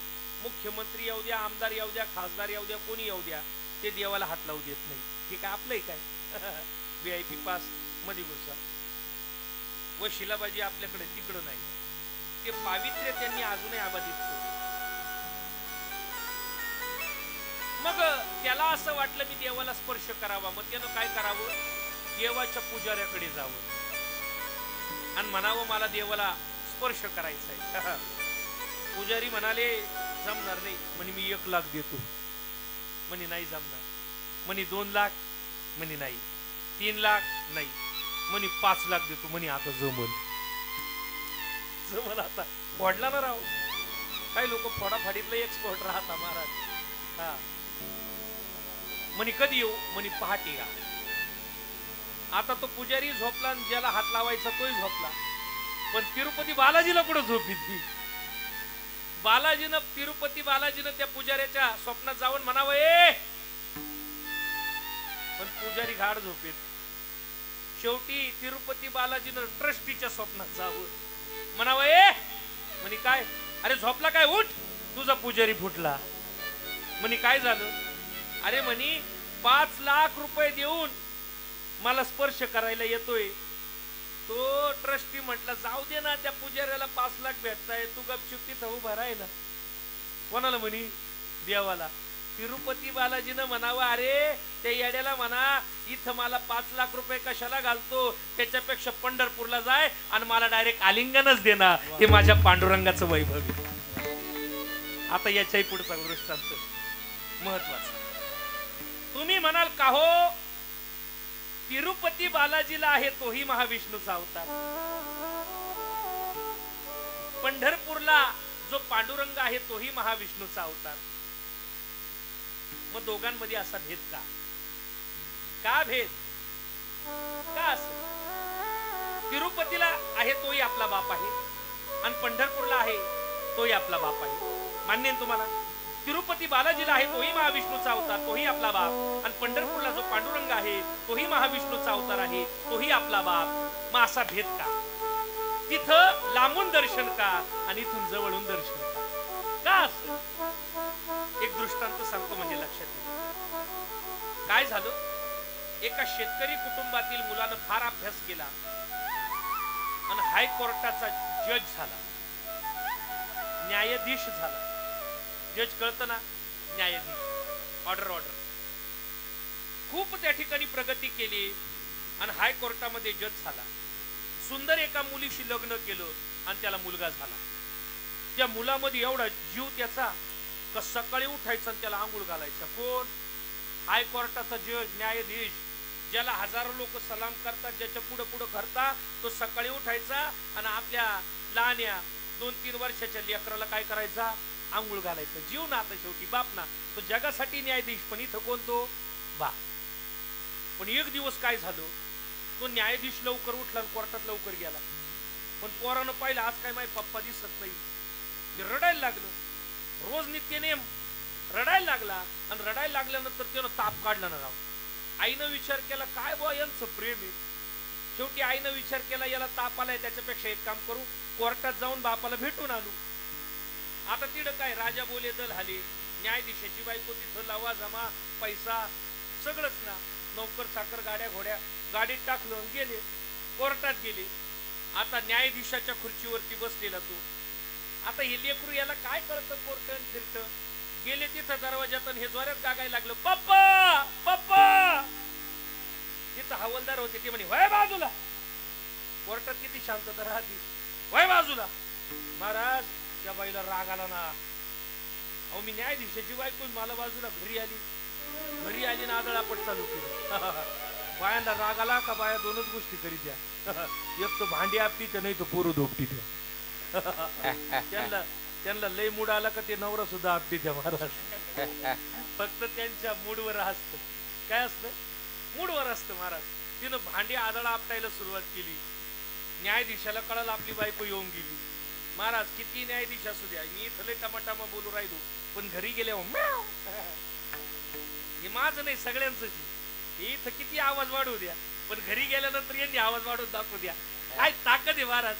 मुख्यमंत्री येऊ द्या, आमदार येऊ द्या, खासदार येऊ द्या, कोणी येऊ द्या, ते देवाला हात लावू देत नाही. ठीक आहे, आपलंही काय VIP पास मध्ये घुसा. व शिलाबाजी आपल्याकडे तिकडं नाही. ते पावित्र्य त्यांनी अजूनही अबाधित केलं. मग त्याला असं वाटलं मी देवाला स्पर्श करावा. मग त्यानं काय करावं? देवाच्या पुजाऱ्याकडे जावं आणि म्हणावं मला देवाला स्पर्श करायचा आहे. पुजारी म्हणाले जमणार नाही. म्हणे मी 1 लाख देतो. म्हणे नाही जमणार. म्हणे 2 लाख. म्हणे नाही. 3 लाख नाही. म्हणे 5 लाख देतो. म्हणे आता जमल. आता फोडला ना राव. काही लोक फोडाफाडीतलं एक्सपर्ट राहता महाराज. हा म्हणे कधी येऊ? म्हणे पहाटे या. आता तो पुजारी झोपला आणि ज्याला हात लावायचा तोही झोपला. पण तिरुपती बालाजीला कुठं झोप येते? तिरुपती बालाजीनं त्या पुजाऱ्याच्या स्वप्नात जाऊन म्हणावं ए, पण पुजारी गाढ झोपेत. शेवटी तिरुपती बालाजीनं ट्रस्टीच्या स्वप्नात जावं, म्हणावं ए म्हणे काय, अरे झोपला काय, उठ, तुझा पुजारी फुटला. म्हणे काय झालं, अरे म्हणे 5 लाख रुपये देऊन मला स्पर्श करायला येतोय. तो ट्रस्टी म्हटला जाऊ दे ना, त्या पुजाऱ्याला 5 लाख भेटताय, तू गपचूप तिथं उभा राहिला. कोणाला म्हणी, देवाला. तिरुपती बालाजीनं म्हणावं अरे त्या येड्याला म्हणा इथं मला 5 लाख रुपये कशाला घालतो, त्याच्यापेक्षा पंढरपूरला जाय आणि मला डायरेक्ट आलिंगनच देना, हे माझ्या पांडुरंगाचं वैभव आहे. आता याच्याही पुढचा दृष्टांत महत्वाचा. तुम्ही म्हणाल का हो तिरुपती बालाजीला आहे तोही महाविष्णूचा अवतार, पंढरपूरला जो पांडुरंग आहे तोही महाविष्णूचा अवतार, मग दोघांमध्ये असा भेद का, का भेद का असं? तिरुपतीला आहे तोही आपला बाप आहे आणि पंढरपूरला आहे तोही आपला बाप आहे, मान्य आहे तुम्हाला? तिरुपती बालाजीला आहे तोही महाविष्णूचा अवतार, तोही आपला बाप, आणि पंढरपूरला जो पांडुरंग आहे तोही महाविष्णूचा अवतार आहे, तोही आपला बाप. मग असा भेद का? तिथं लांबून दर्शन का आणि इथून जवळून दर्शन का असं? एक दृष्टांत सांगतो म्हणजे लक्षात येईल. काय झालं, एका शेतकरी कुटुंबातील मुलानं फार अभ्यास केला आणि हायकोर्टाचा जज झाला, न्यायाधीश झाला. जज कळतं ना, न्यायाधीश, ऑर्डर. खूप त्या ठिकाणी प्रगती केली आणि हायकोर्टामध्ये जज झाला. सुंदर एका मुलीशी लग्न केलं आणि त्याला मुलगा झाला. त्या मुलामध्ये एवढा जीव त्याचा का सकाळी उठायचा आणि त्याला आंघोळ घालायचा. कोण? हायकोर्टाचा जज, न्यायाधीश, ज्याला हजारो लोक सलाम करतात, ज्याच्या पुढे पुढे करता, तो सकाळी उठायचा आणि आपल्या लहान्या 2-3 वर्षाच्या लेकराला काय करायचा, आंघोळ घालायचं. जीव ना आता शेवटी बाप ना, तो जगासाठी न्यायाधीश, पण इथं कोण तो बाप. पण एक दिवस काय झालं, तो न्यायाधीश लवकर उठला आणि कोर्टात लवकर गेला, पण पोरानं पाहिलं आज काय माझे पप्पा दिसत नाही, ते रडायला लागलं. रोज नित्यनेम रडायला लागला आणि रडायला लागल्यानंतर त्यानं ताप काढला ना राव. आईनं विचार केला काय बुवा यांचं प्रेम आहे. शेवटी आईनं विचार केला याला ताप आलाय, त्याच्यापेक्षा एक काम करू, कोर्टात जाऊन बापाला भेटून आणू. आता तिथं काय राजा बोले दल हाले, न्यायाधीशाची बायको तिथं लावा जमा, पैसा सगळंच ना, नौकर चाकर गाड्या घोड्या गाडीत टाकलं गेले, कोर्टात गेले. आता न्यायाधीशाच्या खुर्चीवरती बसलेला तो. आता हे लेकरू याला काय कळतं, कोर्टन फिरतं. गेले तिथं दरवाजात हे जोरात गागायला लागलं, पप्पा पप्पा. तिथं हवालदार होते, ते म्हणे वय बाजूला. कोर्टात किती शांतता राहते, वय बाजूला. महाराज त्या बाईला राग आला ना, अहो मी न्यायाधीशाची बायको, मला बाजूला. घरी आली ना आदळापट चालू केली. बायांना राग आला का बाया दोनच गोष्टी करीत द्या, एक तर भांडी आपली तर नाही तर पोरं धोपटी द्या. त्यांना लय मूड आला का ते नवरा सुद्धा आपटी द्या महाराज. फक्त त्यांच्या मूडवर असतं, काय असतं, मूडवर असतं महाराज. तिनं भांडी आदळा आपटायला सुरुवात केली. न्यायाधीशाला कळालं आपली बायको येऊन गेली. महाराज किती न्यायाधीश असू द्या, मी इथं लय टमाटामा बोलू राहिलो, पण घरी गेल्यावर हे माझं नाही सगळ्यांचंच. इथं किती आवाज वाढवू द्या, पण घरी गेल्यानंतर यांनी आवाज वाढवून दाखवू द्या. काय ताकद आहे महाराज,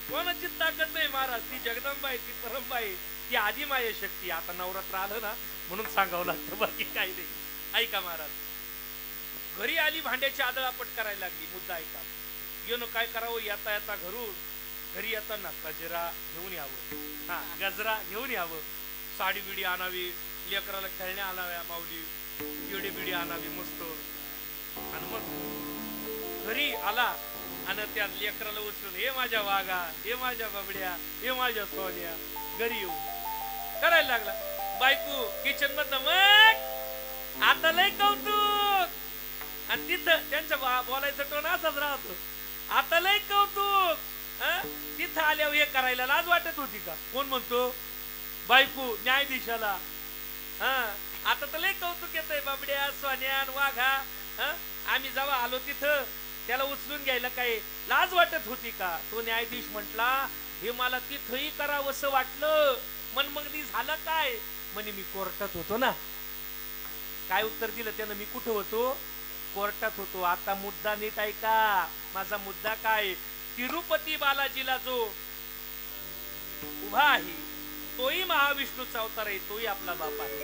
कोणाची ताकद नाही महाराज. ती जगदंबा आहे, ती परंबा आहे, ती आदिमाय शक्ती. आता नवरात्र आलं ना म्हणून सांगावं लागतं, बाकी काही नाही. ऐका महाराज, घरी आली, भांड्याची आदळापट करायला लागली. मुद्दा ऐका, येणं काय करावं, येता येता घरी येताना गजरा घेऊन यावं, हा गजरा घेऊन यावं, साडी बिडी आणावी, लेकराला खेळण्या आणाव्या, माऊली बिडी बिडी आणावी मस्त. आणि मग घरी आला आणि त्या लेकराला उचलून, हे माझ्या वाघा, हे माझ्या बबड्या, हे माझ्या सोन्या, घरी येऊ करायला लागला. बायको किचन मधनं मग आता लय कौतुक. आणि तिथं त्यांच्या बोलायचं टोन असाच राहतो, आता लय कौतुक. तिथं आल्यावर हे करायला लाज वाटत होती का? कोण म्हणतो? बायको न्यायाधीशाला. आता तर लय कौतुक येतंय, बाबड्या सोन्या वाघा. आम्ही जेव्हा आलो तिथं त्याला उचलून घ्यायला काय लाज वाटत होती का? तो न्यायाधीश म्हटला, हे मला तिथंही करावंसं वाटलं, मन मग झालं काय? म्हणे मी कोर्टात होतो ना. काय उत्तर दिलं त्यानं, मी कुठं होतो? कोर्टात होतो. आता मुद्दा नीट ऐका. माझा मुद्दा काय? तिरुपती बालाजीला जो उभा आहे तोही महाविष्णूचा अवतार आहे, तोही आपला बाप आहे.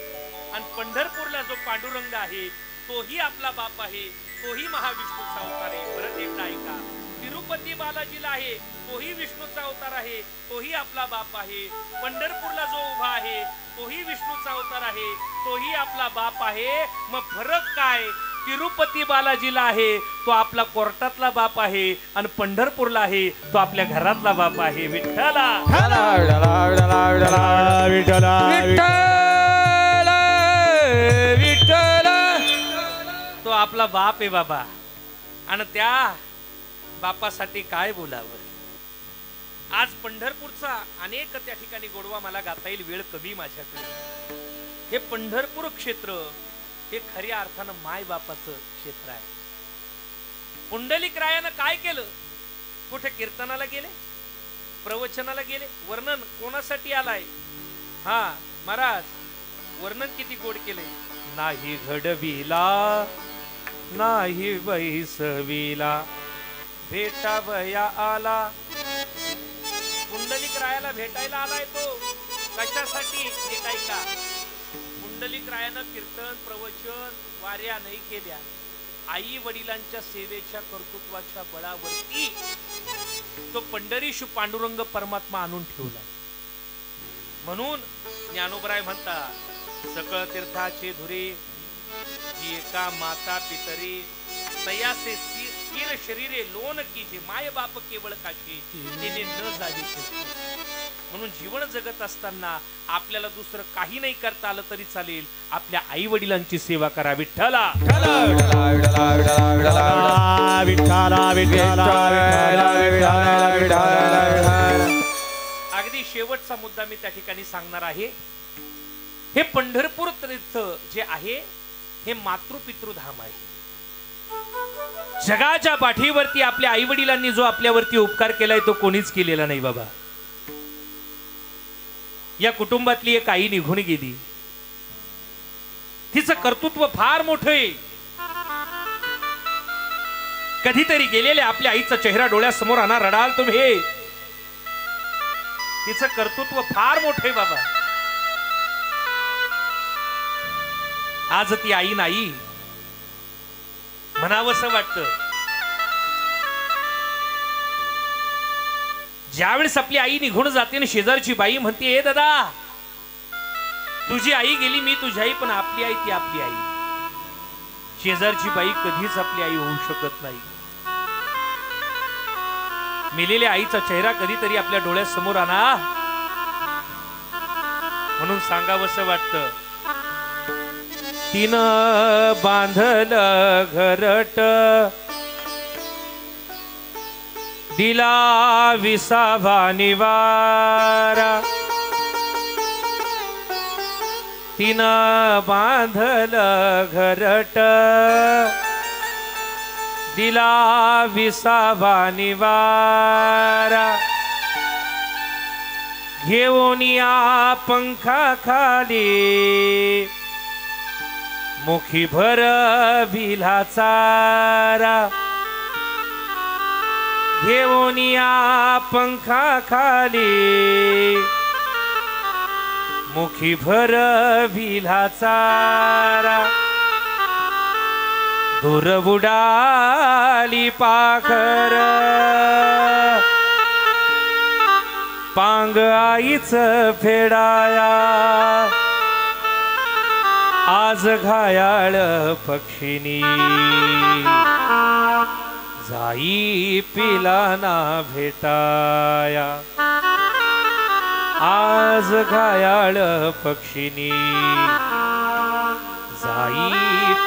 आणि पंढरपूरला जो पांडुरंग आहे तोही आपला बाप आहे, तोही महाविष्णूचा अवतार आहे. परत एकदा ऐका. तिरुपती बालाजीला आहे तोही विष्णूचा अवतार आहे, तोही आपला बाप आहे. पंढरपूरला जो उभा आहे तोही विष्णूचा अवतार आहे, तोही आपला बाप आहे. मग फरक काय? तिरुपती बालाजीला आहे तो आपला कोर्टातला बाप आहे, आणि पंढरपूरला आहे तो आपल्या घरातला बाप आहे. विठ्ठला तो आपला बाप आहे बाबा. आणि त्या बापासाठी काय बोलावं. आज पंढरपूरचा अनेक त्या ठिकाणी गोडवा मला गाता येईल, वेळ कमी माझ्याकडे. हे पंढरपूर क्षेत्र हे खऱ्या अर्थानं माय बापाचं क्षेत्र आहे. पुंडलिक रायानं काय केलं? कुठे कीर्तनाला गेले, प्रवचनाला गेले. वर्णन कोणासाठी आलाय? हा महाराज, वर्णन किती गोड केले. नाही घडविला नाही बैसविला भेटावया आला. पुंडलिक रायाला भेटायला आलाय तो. कशासाठी? नीट ऐका. पुंडलिक रायानं कीर्तन प्रवचन वाऱ्या नाही केल्या. आई वडिलांच्या सेवेच्या कर्तृत्वाच्या बळावरती तो पंढरीशु पांडुरंग परमात्मा आणून ठेवला. म्हणून ज्ञानोबराय म्हणतात, सकळ तीर्थाचे धुरे जी एका माता पितरी तयासे स्थिर शरीरे लोन कीजे माय बाप केवळ काशी तिने न झाली. म्हणून जीवन जगत असताना आपल्याला दुसरं काही नाही करता आलं तरी चालेल, आपल्या आई वडिलांची सेवा करा. विठ्ठला अगदी शेवटचा मुद्दा मी त्या ठिकाणी सांगणार आहे. हे पंढरपूर तीर्थ जे आहे हे मातृपितृधाम आहे. जगाच्या पाठीवरती आपल्या आई वडिलांनी जो आपल्यावरती उपकार केलाय तो कोणीच केलेला नाही बाबा. या कुटुंबातली एक आई निघून गेली. तिचं कर्तृत्व फार मोठं आहे. कधीतरी गेलेल्या आपल्या आईचा चेहरा डोळ्यासमोर आणा, रडाल तुम्ही. तिचं कर्तृत्व फार मोठं आहे बाबा. आज ती आई नाही म्हणावंसं वाटतं. ज्यावेळेस आपली आई निघून जाते आणि शेजारची बाई म्हणते, ए दादा तुझी आई गेली, मी तुझी आई, पण आपली आई ती आपली आई. शेजारची बाई कधीच आपली आई होऊ शकत नाही. मेलेल्या आईचा चेहरा कधीतरी आपल्या डोळ्यासमोर आणा. म्हणून सांगावंसं वाटतं, तिनं बांधलं घरट दिला विसावा निवारा. तिनं बांधलं घरट दिला विसावा निवारा. घेऊन या पंखा खाली मुखी भर विला चारा. घेऊन या पंखा खाली मुखी भर विला चारा. दूर बुडाली पाखर पांग आईच फेडाया. आज घायाळ पक्षिणी जाई पिला ना भेटाया. आज घायाळ पक्षिणी जाई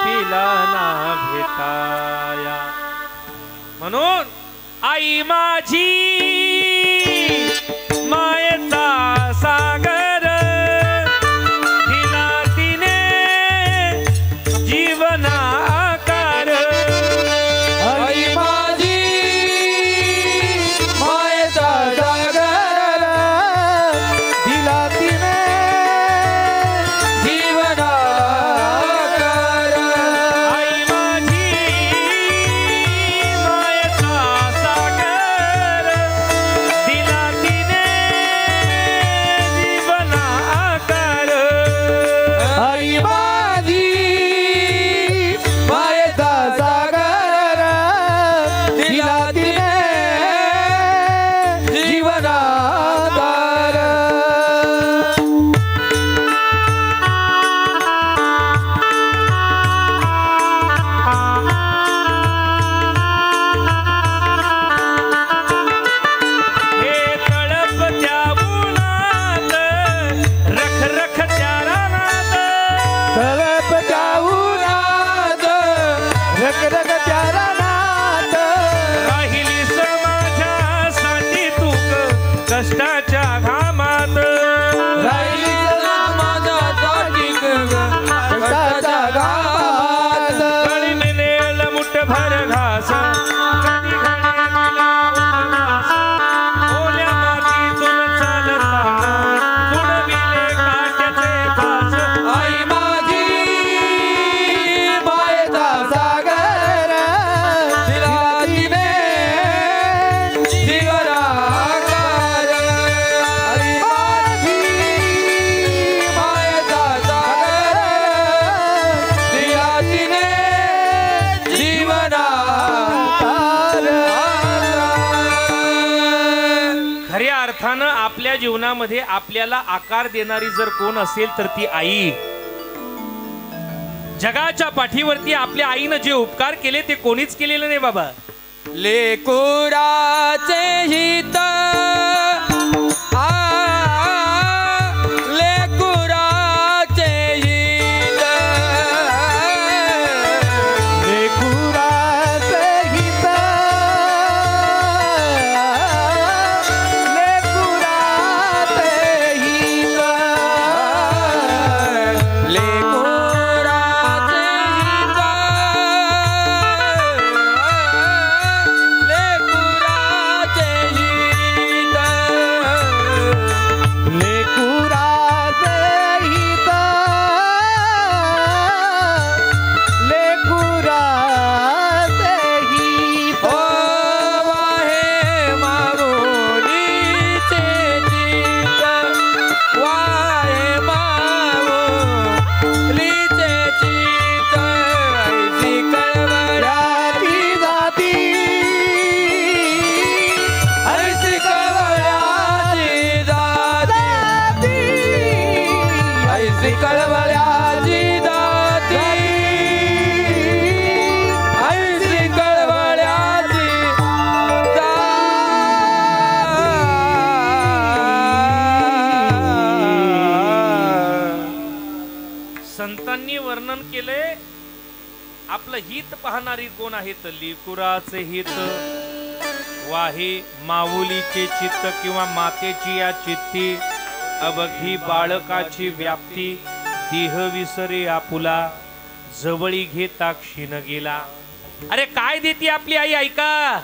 पिला ना भेटाया. म्हणून आई माझी मायेचा सागर दिला तिने जीवनाकार. आई माझी मायेचा सागर दिला तिने जीवनाकार. आई माझी आपल्या जीवनामध्ये आपल्याला आकार देणारी जर कोण असेल तर ती आई. जगाच्या पाठीवरती आपल्या आईनं जे उपकार केले ते कोणीच केलेले नाही बाबा. लेकुराचे हित लेकुराचे हित लेकुराचे हित लेकुराचे हित लेकुराचे हित लेकुराचे हित लेकुराचे हित लेकुराचे हित ओ वाहे माऊलीचे चित्त वाहे माऊलीचे चित्त ऐसी कळवळ्याची जाती ऐसी कळवळ्याची जाती ऐसी कळवळ्याची जाती ऐसी कळवळ्याची संतांनी वर्णन केले आपलं हित पाहणारी कोण आहे तर लेकुराचे हित वाहे माऊलीचे चित्त किंवा मातेची या चित्ती अबघी बाळकाची व्याप्ती देह विसरे आपुला जवळी घेता क्षीण गेला. अरे काय देते आपली आई ऐका.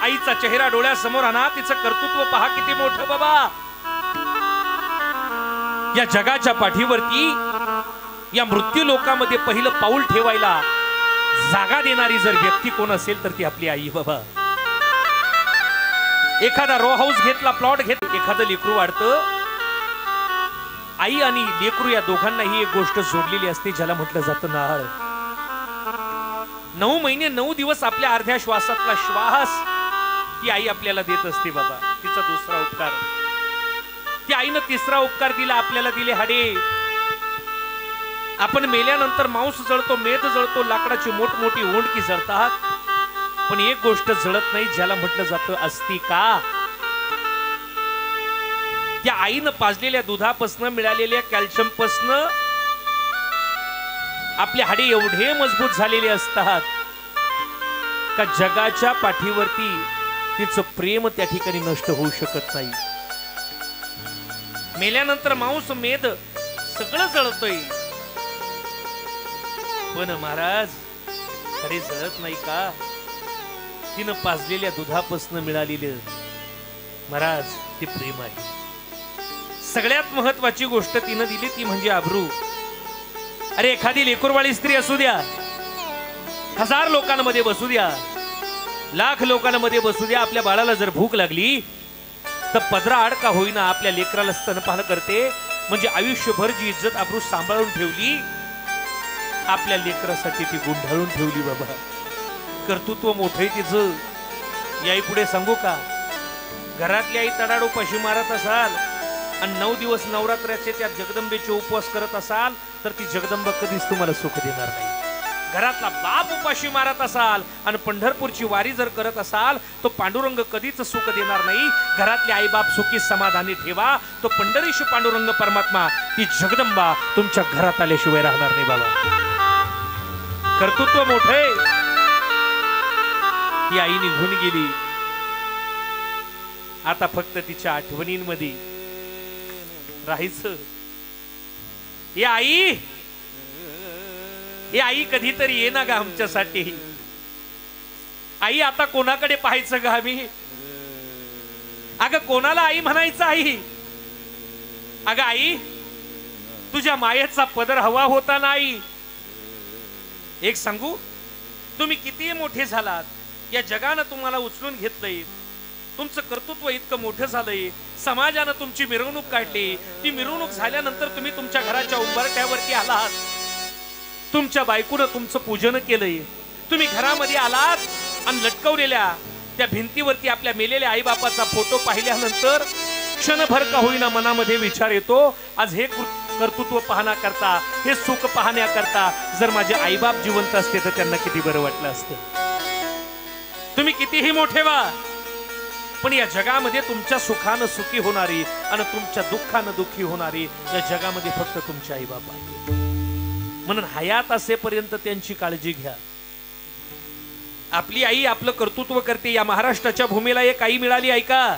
आईचा चेहरा डोळ्यासमोर आणा, तिचं कर्तृत्व पहा किती मोठं बाबा. या जगाच्या पाठीवरती या मृत्यू लोकामध्ये पहिलं पाऊल ठेवायला जागा देणारी जर व्यक्ती कोण असेल तर ती आपली आई बाबा. एखादा रो हाऊस घेतला, प्लॉट घेत, एखादं लेकरू वाढतं. आई आणि लेकरू या दोघांनाही एक गोष्ट जोडलेली असते ज्याला म्हटलं जातं नाळ. 9 महिने 9 दिवस आपल्या अर्ध्या श्वासातला श्वास ती आई आपल्याला देत असते बाबा. तिचा दुसरा उपकार, ती आईनं तिसरा उपकार दिला, आपल्याला दिले हाडे. आपण मेल्यानंतर मांस जळतो, मेद जळतो, लाकडाची मोठमोठी ओंडकी जळतात, पण एक गोष्ट जळत नाही ज्याला म्हटलं जातं अस्तिका. त्या आईनं पाजलेल्या दुधापासनं मिळालेल्या कॅल्शियम पासनं आपले हाडे एवढे मजबूत झालेले असतात का जगाच्या पाठीवरती तिचं प्रेम त्या ठिकाणी नष्ट होऊ शकत नाही. मेल्यानंतर मांस मेद सगळं जळतोय, पण महाराज खरे जळत नाही का. तिनं पाजलेल्या दुधापासून मिळालेलं महाराज ते प्रेम आहे. सगळ्यात महत्वाची गोष्ट तिनं दिली ती म्हणजे आबरू. अरे एखादी लेकरवाळी स्त्री असू द्या, 1000 लोकांमध्ये बसू द्या, लाख लोकांमध्ये बसू द्या, आपल्या बाळाला जर भूक लागली तर पदरा आड का होईना आपल्या लेकराला स्तनपान करते. म्हणजे आयुष्यभर जी इज्जत आबरू सांभाळून ठेवली आपल्या लेकरासाठी ती गुंढाळून ठेवली बाबा. कर्तृत्व मोठे तिचं. याई पुढे सांगू का, घरातली आई तडाडू पशी मारत असाल आणि 9 दिवस नवरात्राचे त्या जगदंबेचे उपवास करत असाल तर ती जगदंबा कधीच तुम्हाला सुख देणार नाही. घरातला बाप उपाशी मारत असाल आणि पंढरपूरची वारी जर करत असाल तो पांडुरंग कधीच सुख देणार नाही. घरातले आई बाप सुखी समाधानी ठेवा, तो पंढरीश पांडुरंग परमात्मा ती जगदंबा तुमच्या घरात आल्याशिवाय राहणार नाही बाबा. कर्तृत्व मोठे. ती आई निघून गेली, आता फक्त तिच्या आठवणींमध्ये राहायचं. ही आई कधीतरी ये ना ग आमच्यासाठी. आई आता कोणाकडे पाहायचं ग आम्ही. अगं कोणाला आई म्हणायचं आई. अगं आई तुझ्या मायेचा पदर हवा होता ना आई. एक सांगू, तुम्ही किती मोठे झालात, या जगानं तुम्हाला उचलून घेतलंय, तुमचं कर्तृत्व इतकं मोठं झालंय, समाजानं तुमची मिरवणूक काढली. ती मिरवणूक झाल्यानंतर तुम्ही तुमच्या घराच्या उंबरठ्यावरती आलात, तुमच्या बायकोनं तुमचं पूजन केलंय, तुम्ही घरामध्ये आलात आणि लटकवलेल्या त्या भिंतीवरती आपल्या मेलेल्या आईबापाचा फोटो पाहिल्यानंतर क्षणभर का होईना मनामध्ये विचार येतो, आज हे कर्तृत्व पाहण्याकरता, हे सुख पाहण्याकरता जर माझे आईबाप जिवंत असते तर त्यांना किती बरं वाटलं असतं। तुम्ही कितीही मोठे व्हा, पण या जगामध्ये तुमच्या सुखानं सुखी होणारी आणि तुमच्या दुःखानं दुःखी होणारी या जगामध्ये फक्त तुमचे आईबाप आहेत। म्हणून हयात असेपर्यंत त्यांची काळजी घ्या। आपली आई आपलं कर्तृत्व करते। या महाराष्ट्राच्या भूमीला एक आई मिळाली, ऐका।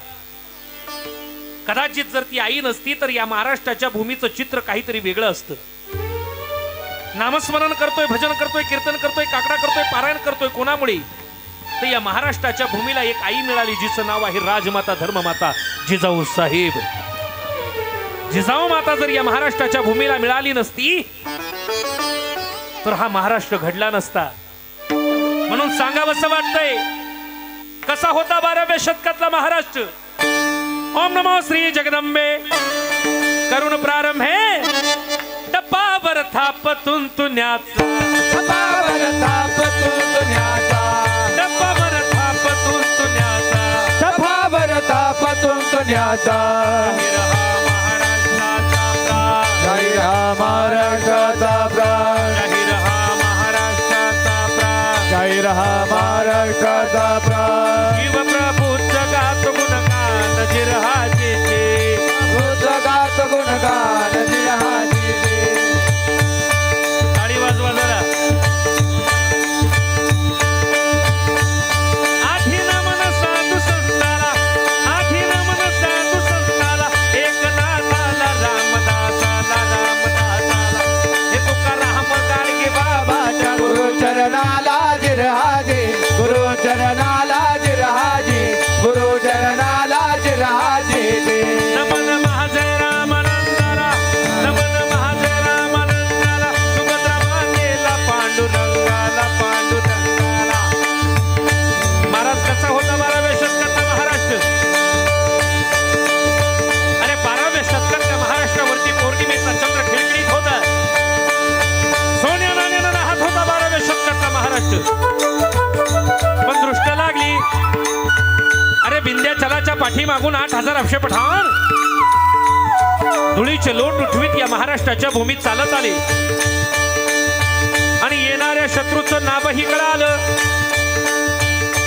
कदाचित जर ती आई नसती तर या महाराष्ट्राच्या भूमीचं चित्र काहीतरी वेगळं असतं। नामस्मरण करतोय, भजन करतोय, कीर्तन करतोय, काकडा करतोय, पारायण करतोय, कोणामुळे? तर या महाराष्ट्राच्या भूमीला एक आई मिळाली जिचं नाव आहे राजमाता धर्ममाता जिजाऊ साहेब। जिजाऊ माता जर या महाराष्ट्राच्या भूमीला मिळाली नसती तर हा महाराष्ट्र घडला नसता। म्हणून सांगावंसं वाटतंय, कसा होता 12व्या शतकातला महाराष्ट्र। ओम नमो श्री जगदंबे करुण प्रारंभ है टप्पावर थापतून तुन्याचा, टप्पावर थापतून तुन्याचा, टप्पावर थापतून तुन्याचा, टप्पावर थापतून तुन्याचा। जाहीर हा महाराष्ट्राचा प्राण, जाहीर हा महाराष्ट्राचा प्राण, जाहीर हा महाराष्ट्राचा प्राण, जाहीर हा महाराष्ट्राचा प्राण। शिव प्रभू जगात गुणगान जिरहाजीचे, जगात गुणगान जिरहाजीचे। ताळी वाजवा जरा। आठी नमन साधू संताला, आठी नमन साधू संताला, एकनाथाला रामदासाला, रामदासाला, हे तुकाराम गाडगे बाबाच्या गुरुचरणाला जिरहाजी, गुरुचरणाला जिरहाजी, गुरुचरणाला जिरहाजी। नमन महाजय रामानंदाला, नमन महाजय रामानंदाला, सुभद्रा मातेला, पांडुरंगाला, पांडुरंगाला। महाराज कसा होता 12व्या शतकातला महाराष्ट्र? अरे 12व्या शतकातल्या महाराष्ट्रावरती पौर्णिमेचा चंद्र खिळखिळीत होता, सोन्या नाण्यानं राहत होता 12व्या शतकातला महाराष्ट्र। पण दृष्ट लागली, अरे विंध्याचलाच्या पाठीमागून 8000 अक्षय पठाण धुळीचे लोट उठवीत या महाराष्ट्राच्या भूमीत चालत आले आणि येणाऱ्या शत्रूचं नावही कळालं,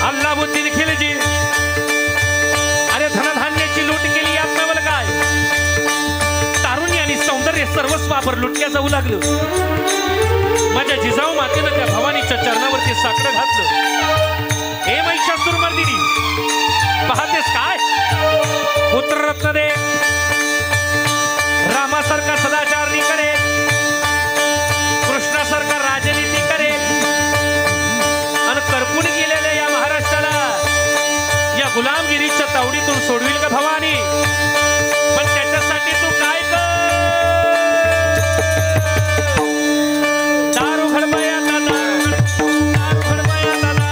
अल्लाउद्दीन खिलजी। अरे धनधान्याची लूट केली, यात नवल काय? तारुण्य आणि सौंदर्य सर्वस्वावर लुटल्या जाऊ लागलं। माझ्या जिजाऊ मातेनं त्या भवानीच्या चरणावरती साकडं घातलं। हे महिषासुरमर्दिनी, पाहतेस काय? पुत्ररत्न दे, रामासारखा सदाचारणी करे, कृष्णासारखा राजनीती करे, आणि करपून गेलेल्या या महाराष्ट्राला या गुलामगिरीच्या तावडीतून सोडविल का भवानी? पण त्याच्यासाठी तू काय कर? दारू घडबया दादा, दारू घडबया दादा,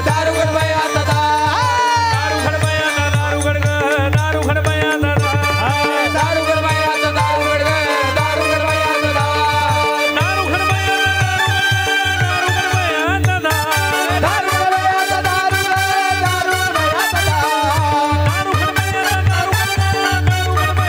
दारू गडबया दारू, दारू गडबया दादा, दारू घडबया दादा, दारू घडग, दारू घडबया दादा, दारू गडबया दादा, दारू गडग, दारू गडबया दादा, दारू घडबया दादा, दारू घडबया दादा, दारू गडबया दादा, दारू गडग, दारू गडबया दादा, दारू घडबया दादा, दारू घडबया दादा, दारू घडबया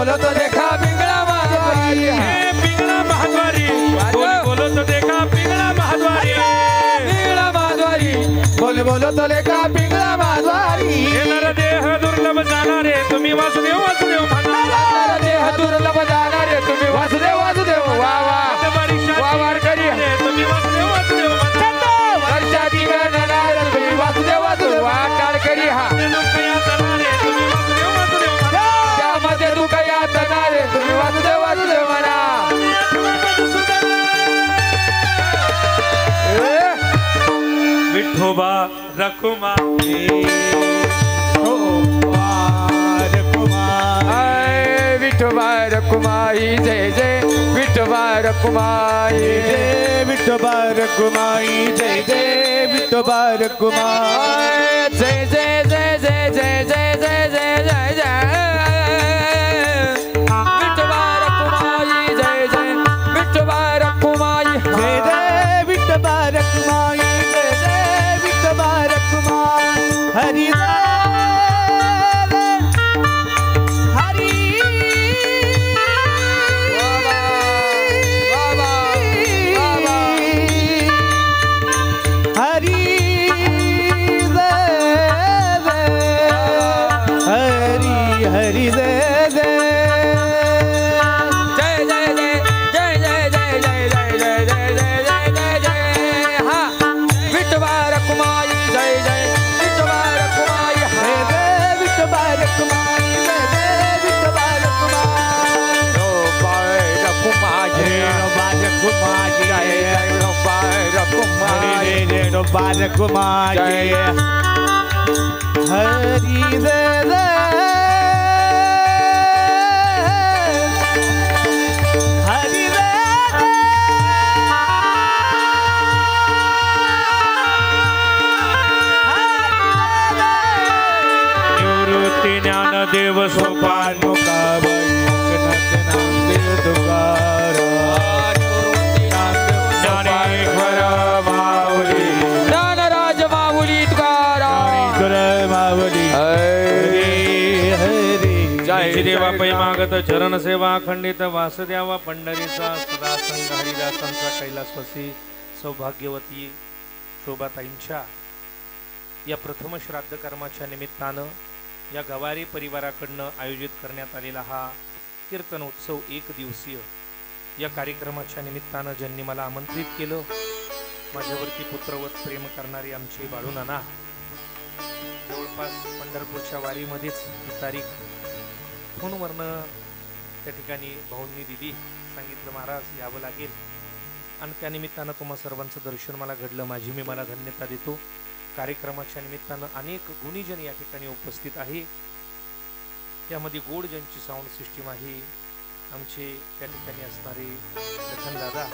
बोलो तो देखा पिंगळा महाद्वारी हे पिंगळा महाद्वारी बोलो तो देखा पिंगळा महाद्वारी पिंगळा महाद्वारी बोलो तो देखा पिंगळा महाद्वारी हे नरदेह दुर्लभ जाणारे तुम्ही वासुदेव वासुदेव म्हणा देह दुर्लभ जाणारे तुम्ही वासुदेव वासुदेव वा वा वा वारकरी तुम्ही वासुदेव वासुदेव म्हणा वर्षाची गणनार तुम्ही वासुदेव वासुदेव वा टाळकरी हा त्यामध्ये दुःख यातनारे तुम्ही वासुदेव वासुदेव म्हणा विठोबा रखुमा विठोबा रखुमाई जय जय विठोबा रखुमाई जय विठोबा रखुमाई जय जय विठोबा रखुमाई जय जय जय जय जय जय जय जय जय जय विठोबा रखुमाई जय जय विठोबा रखुमाई जय जय विठोबा रखुमाई जय जय विठोबा रखुमाई हरि हरि जय जय जय जय जय जय जय जय जय जय जय जय जय जय जय हा विठोबा रखुमाई जय जय विठोबा रखुमाई जय जय विठोबा रखुमाई जय जय विठोबा रखुमाई रखुमाई रखुमाई जय जय रखुमाई जय रखुमाई हरि जय जय देव सोपान ज्ञानराज माऊली तुकाराम मावली जय देवा पै मागत चरण सेवा खंडित वासुदेवा पंढरीचा सदा संग हरिदासांचा कैलासवासी सौभाग्यवती शोभाताईंच्या या प्रथम श्राद्ध कर्माच्या निमित्तानं या गवारी परिवाराकडनं आयोजित करण्यात आलेला हा कीर्तनोत्सव एक दिवसीय या कार्यक्रमाच्या निमित्तानं ज्यांनी मला आमंत्रित केलं माझ्यावरती पुत्रवत प्रेम करणारी आमचे बाळूनाना जवळपास पंढरपूरच्या वारीमध्येच ही तारीख फोनवरनं त्या ठिकाणी भाऊंनी दिली सांगितलं महाराज यावं लागेल आणि त्या निमित्तानं तुम्हा सर्वांचं दर्शन मला घडलं माझी मी मला धन्यता देतो कार्यक्रमाच्या निमित्तानं अनेक गुणीजन या ठिकाणी उपस्थित आहे त्यामध्ये गोड ज्यांची साऊंड सिस्टीम आहे आमचे त्या ठिकाणी असणारे लखन दादा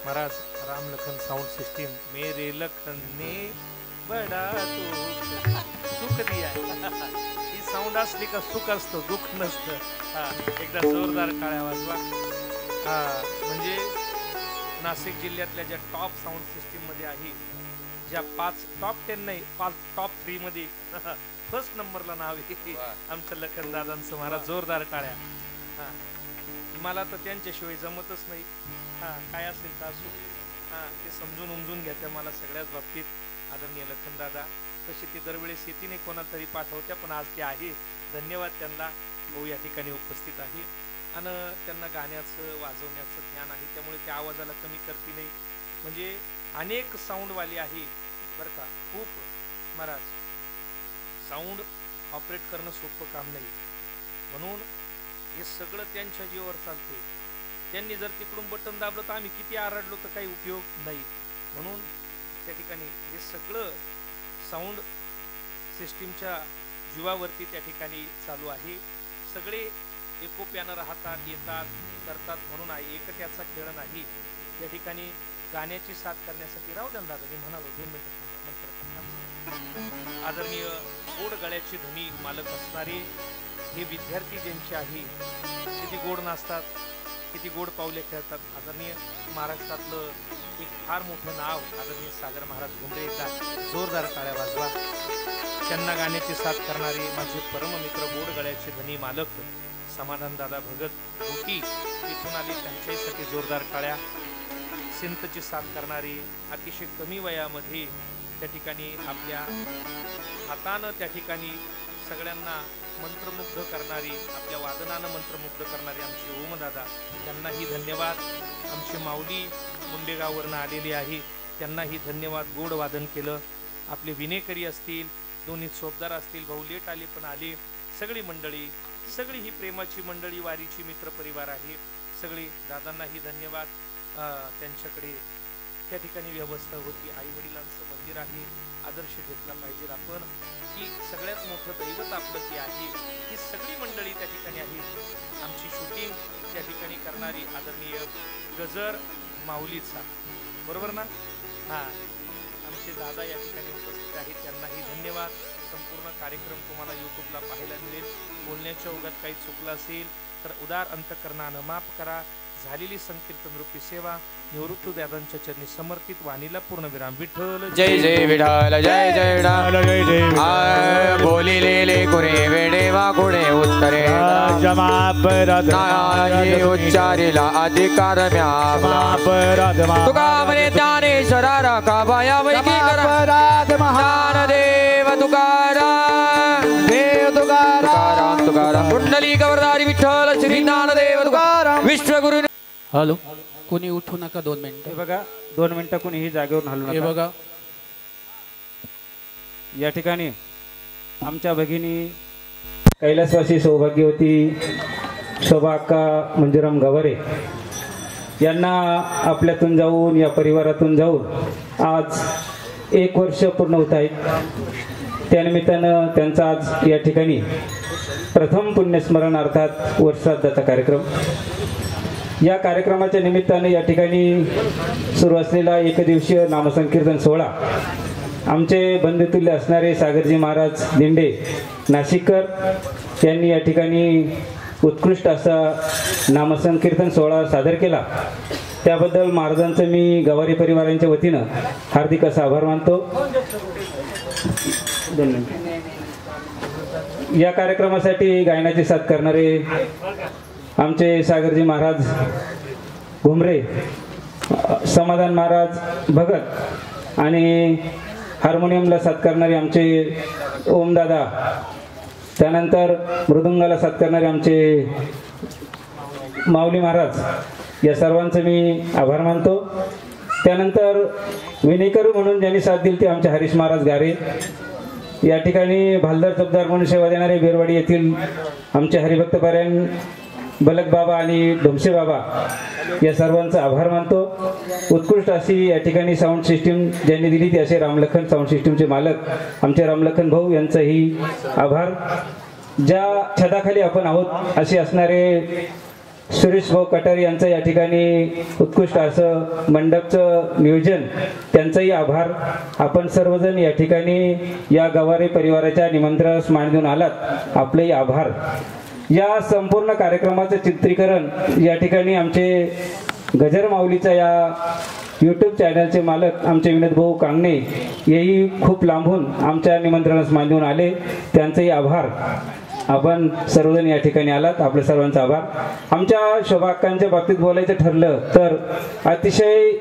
महाराज राम लखन साऊंड सिस्टीम मेरे लखन ने बडा सुख दिया ही साऊंड असली का सुख असतं दुःख नसतं एकदा जोरदार टाळ्या वाजवा म्हणजे नाशिक जिल्ह्यातल्या ज्या टॉप साऊंड सिस्टीम मध्ये आहे ज्या 5 टॉप 10 नाही 5 टॉप 3 मध्ये फर्स्ट नंबरला नाव आहे आमच्या लखन दादांचं महाराज जोरदार टाळ्या मला तर त्यांच्याशिवाय जमतच नाही काय असेल का असो ते समजून उमजून घ्या मला सगळ्याच बाबतीत आदरणीय लखन दादा तशी ती दरवेळेस येतीने कोणाला तरी पाठवत्या पण आज ते आहे धन्यवाद त्यांना भाऊ या ठिकाणी उपस्थित आहे आणि त्यांना गाण्याचं वाजवण्याचं ज्ञान आहे त्यामुळे त्या आवाजाला कमी करती नाही म्हणजे अनेक साऊंडवाले आहे बरं का खूप महाराज साऊंड ऑपरेट करणं सोपं काम नाही म्हणून हे सगळं त्यांच्या जीवावर चालते त्यांनी जर तिकडून बटन दाबलं तर आम्ही किती आरडलो तर काही उपयोग नाही म्हणून त्या ठिकाणी हे सगळं साऊंड सिस्टीमच्या जीवावरती त्या ठिकाणी चालू आहे सगळे एकोप्यानं राहतात येतात करतात म्हणून एकट्याचा खेळ नाही त्या ठिकाणी गाण्याची साथ करण्यासाठी राहू द्या दादा मी म्हणालो 2 मिनिटं आदरणीय गोड गळ्याची ध्वनी मालक असणारे हे विद्यार्थी ज्यांचे आहे किती गोड नाचतात किती गोड पावले खेळतात आदरणीय महाराष्ट्रातलं एक फार मोठं नाव आदरणीय सागर महाराज घुमरे एकदा जोरदार टाळ्या वाजवा त्यांना गाण्याची साथ करणारे माझे परममित्र गोड गळ्याचे ध्वनी मालक समाधान दादा भगत गोटी इथून आली, त्यांच्यासाठी जोरदार टाळ्या. सिंतची साथ करणारी अतिशय कमी वयामध्ये त्या ठिकाणी आपल्या हातानं त्या ठिकाणी सगळ्यांना मंत्रमुग्ध करणारी, आपल्या वादनानं मंत्रमुग्ध करणारी आमची ओमदादा, त्यांनाही धन्यवाद. आमची माऊली मुंडेगाववरनं आलेली आहे, त्यांनाही धन्यवाद. गोड वादन केलं. आपले विनेकरी असतील, दोन्ही सोबदार असतील, भाऊ लेट आले पण आले. सगळी मंडळी, सगळी ही प्रेमाची मंडळी, वारीची मित्रपरिवार आहे. सगळी दादांनाही धन्यवाद. त्यांच्याकडे त्या ठिकाणी व्यवस्था होती. आई वडिलांचं मंदिर आहे, आदर्श घेतला पाहिजे आपण की सगळ्यात मोठं दैवत आपलं ते आहे. ही सगळी मंडळी त्या ठिकाणी आहे. आमची शूटिंग त्या ठिकाणी करणारी आदरणीय गजर माऊलीचा, बरोबर ना? हां, आमचे दादा या ठिकाणी उपस्थित आहेत, त्यांनाही धन्यवाद. संपूर्ण कार्यक्रम तुम्हाला यूट्यूबला पाहायला मिळेल. बोलण्याच्या ओघात काही चुकलं असेल तर उदार अंतकरणानं माफ करा. झालेली संकीर्तन रूपी सेवा निवृत्त दादांच्या चरणी समर्पित. वाणीला पूर्णविराम. विठ्ठल जय जय विठाल, जय जय विठाल. बोलिलेले कुणे वेडे वा कुणे उत्तरे नाही उच्चारिला अधिकार म्या. तुका म्हणे ज्ञानेश्वरा राखा बाया वैकी करा. ज्ञानदेव तुकाराम, देव तुकाराम, तुकाराम कुंडली गवरदारी विठ्ठल श्री ज्ञानदेव तुकाराम विश्वगुरु. हॅलो, कोणी उठू नका 2 मिनिटं. हे बघा, 2 मिनिटं कोणीही जागेवर हलू हे नका. बघा, या ठिकाणी आमच्या भगिनी कैलासवासी सौभाग्यवती शोभा अक्का मंजुराम गवारे यांना आपल्यातून जाऊन, या परिवारातून जाऊन आज 1 वर्ष पूर्ण होत आहेत. त्यानिमित्तानं त्यांचा आज या ठिकाणी प्रथम पुण्यस्मरण अर्थात वर्षश्राद्धाचा कार्यक्रम. या कार्यक्रमाच्या निमित्ताने या ठिकाणी सुरू असलेला एकदिवसीय नामसंकीर्तन सोहळा आमचे बंधुतुल्य असणारे सागरजी महाराज दिंडे नाशिककर यांनी या ठिकाणी उत्कृष्ट असा नामसंकीर्तन सोहळा सादर केला. त्याबद्दल महाराजांचं मी गवारी परिवारांच्या वतीनं हार्दिक असा आभार मानतो. या कार्यक्रमासाठी गायनाची साथ करणारे आमचे सागरजी महाराज घुमरे, समाधान महाराज भगत आणि हार्मोनियमला साथ करणारे आमचे ओमदादा, त्यानंतर मृदुंगाला साथ करणारे आमचे माऊली महाराज, या सर्वांचं मी आभार मानतो. त्यानंतर विनेकरू म्हणून ज्यांनी साथ दिली ते आमचे हरीश महाराज गारे. या ठिकाणी भालदार चपदार म्हणून सेवा देणारे बेरवाडी येथील आमचे हरिभक्त पारायण बलक बाबा आणि ढोमसे बाबा, या सर्वांचा आभार मानतो. उत्कृष्ट अशी या ठिकाणी साऊंड सिस्टीम ज्यांनी दिली ती असे रामलखन साऊंड सिस्टीमचे मालक आमचे रामलखन भाऊ यांचाही आभार. ज्या छताखाली आपण आहोत असे असणारे सुरेश भाऊ कटारे यांचं या ठिकाणी उत्कृष्ट असं मंडपचं नियोजन, त्यांचाही आभार. आपण सर्वजण या ठिकाणी या गवारे परिवाराच्या निमंत्रणास मान देऊन आलात, आपलेही आभार. या संपूर्ण कार्यक्रमाचं चित्रीकरण या ठिकाणी आमचे गजर माऊलीचा या यूट्यूब चॅनलचे मालक आमचे विनोद भाऊ कांगणे हेही खूप लांबून आमच्या निमंत्रणास मान देऊन आले, त्यांचाही आभार. आपण सर्वजण या ठिकाणी आलात, आपल्या सर्वांचा आभार. आमच्या शोभा अक्कांच्या बाबतीत बोलायचं ठरलं तर अतिशय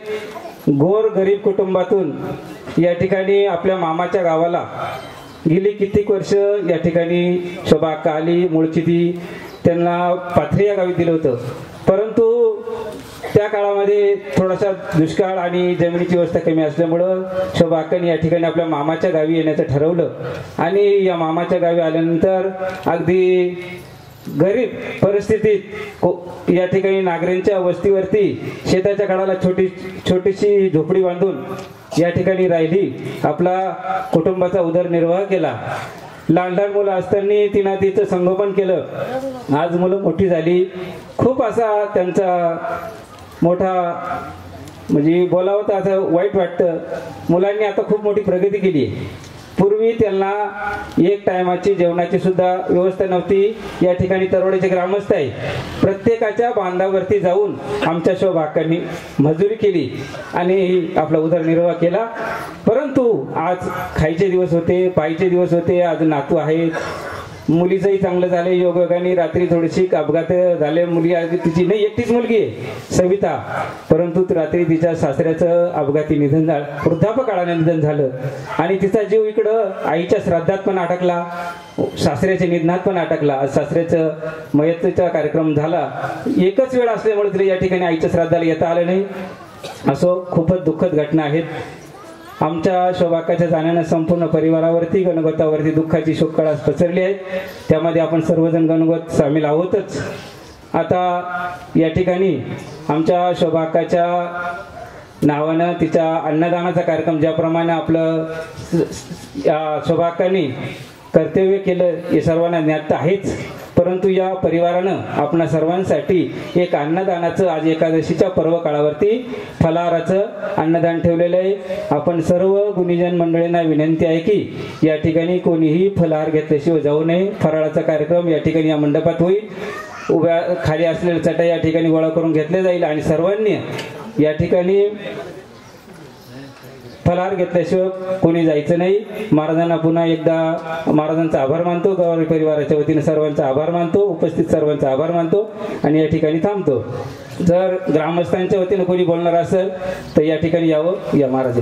गोर गरीब कुटुंबातून या ठिकाणी आपल्या मामाच्या गावाला गेली कित्येक वर्ष या ठिकाणी शोभा अक्का आली. मूळची ती त्यांना पाथरी या गावी दिलं होतं, परंतु त्या काळामध्ये थोडासा दुष्काळ आणि जमिनीची व्यवस्था कमी असल्यामुळं शोभा अक्कांनी या ठिकाणी आपल्या मामाच्या गावी येण्याचं ठरवलं. आणि या मामाच्या गावी आल्यानंतर अगदी गरीब परिस्थितीत या ठिकाणी नागरेंच्या वस्तीवरती शेताच्या काळाला छोटीशी झोपडी बांधून या ठिकाणी राहिली, आपला कुटुंबाचा उदरनिर्वाह केला. लहान लहान मुलं असताना तिनं तिचं संगोपन केलं. आज मुलं मोठी झाली. खूप असा त्यांचा मोठा म्हणजे बोलावं तर असं वाईट वाटतं. मुलांनी आता खूप मोठी प्रगती केली आहे. पूर्वी त्यांना एक टायमाची जेवणाची सुद्धा व्यवस्था नव्हती. या ठिकाणी तरवडेचे ग्रामस्थ आहे, प्रत्येकाच्या बांधावरती जाऊन आमच्या शोभा अक्कांनी मजुरी केली आणि आपला उदरनिर्वाह केला. परंतु आज खायचे दिवस होते, पायचे दिवस होते. आज नातू आहेत, मुलीचंही चांगलं झालं. योगाने रात्री थोडीशी अपघात झाले. मुली तिची नाही एकटीच मुलगी आहे सविता, परंतु रात्री तिच्या सासऱ्याचं अपघाती निधन झालं, वृद्धापकाळाने निधन झालं. आणि तिचा जीव इकडं आईच्या श्राद्धात पण अटकला, सासऱ्याच्या निधनात पण अटकला. सासऱ्याचं मयतीचा कार्यक्रम झाला, एकच वेळ असल्यामुळे तिला या ठिकाणी आईच्या श्राद्धाला येता आलं नाही. असो खूपच दुःखद घटना आहेत. आमच्या शोभाकाच्या जाण्यानं संपूर्ण परिवारावरती गणगोतावरती दुःखाची शोककळा पसरली आहे. त्यामध्ये आपण सर्वजण गणगोत सामील आहोतच. आता या ठिकाणी आमच्या शोभाकाच्या नावानं तिच्या अन्नदानाचा कार्यक्रम ज्याप्रमाणे आपलं शोभाकांनी कर्तव्य केलं हे सर्वांना ज्ञात आहेच, परंतु या परिवारानं आपणा सर्वांसाठी एक अन्नदानाचं आज एकादशीच्या पर्व काळावरती फलाहाराचं अन्नदान ठेवलेलं आहे. आपण सर्व गुणीजन मंडळींना विनंती आहे की या ठिकाणी कोणीही फलाहार घेतल्याशिवाय जाऊ नये. फराळाचा कार्यक्रम या ठिकाणी या मंडपात होईल. उभ्या खाली असलेल्या चटई या ठिकाणी गोळा करून घेतले जाईल आणि सर्वांनी या ठिकाणी फलाहार घेतल्याशिवाय कोणी जायचं नाही. महाराजांना पुन्हा एकदा महाराजांचा आभार मानतो, गवारी परिवाराच्या वतीने सर्वांचा आभार मानतो, उपस्थित सर्वांचा आभार मानतो आणि या ठिकाणी थांबतो. जर ग्रामस्थांच्या वतीने कोणी बोलणार असेल तर या ठिकाणी यावं. या महाराज.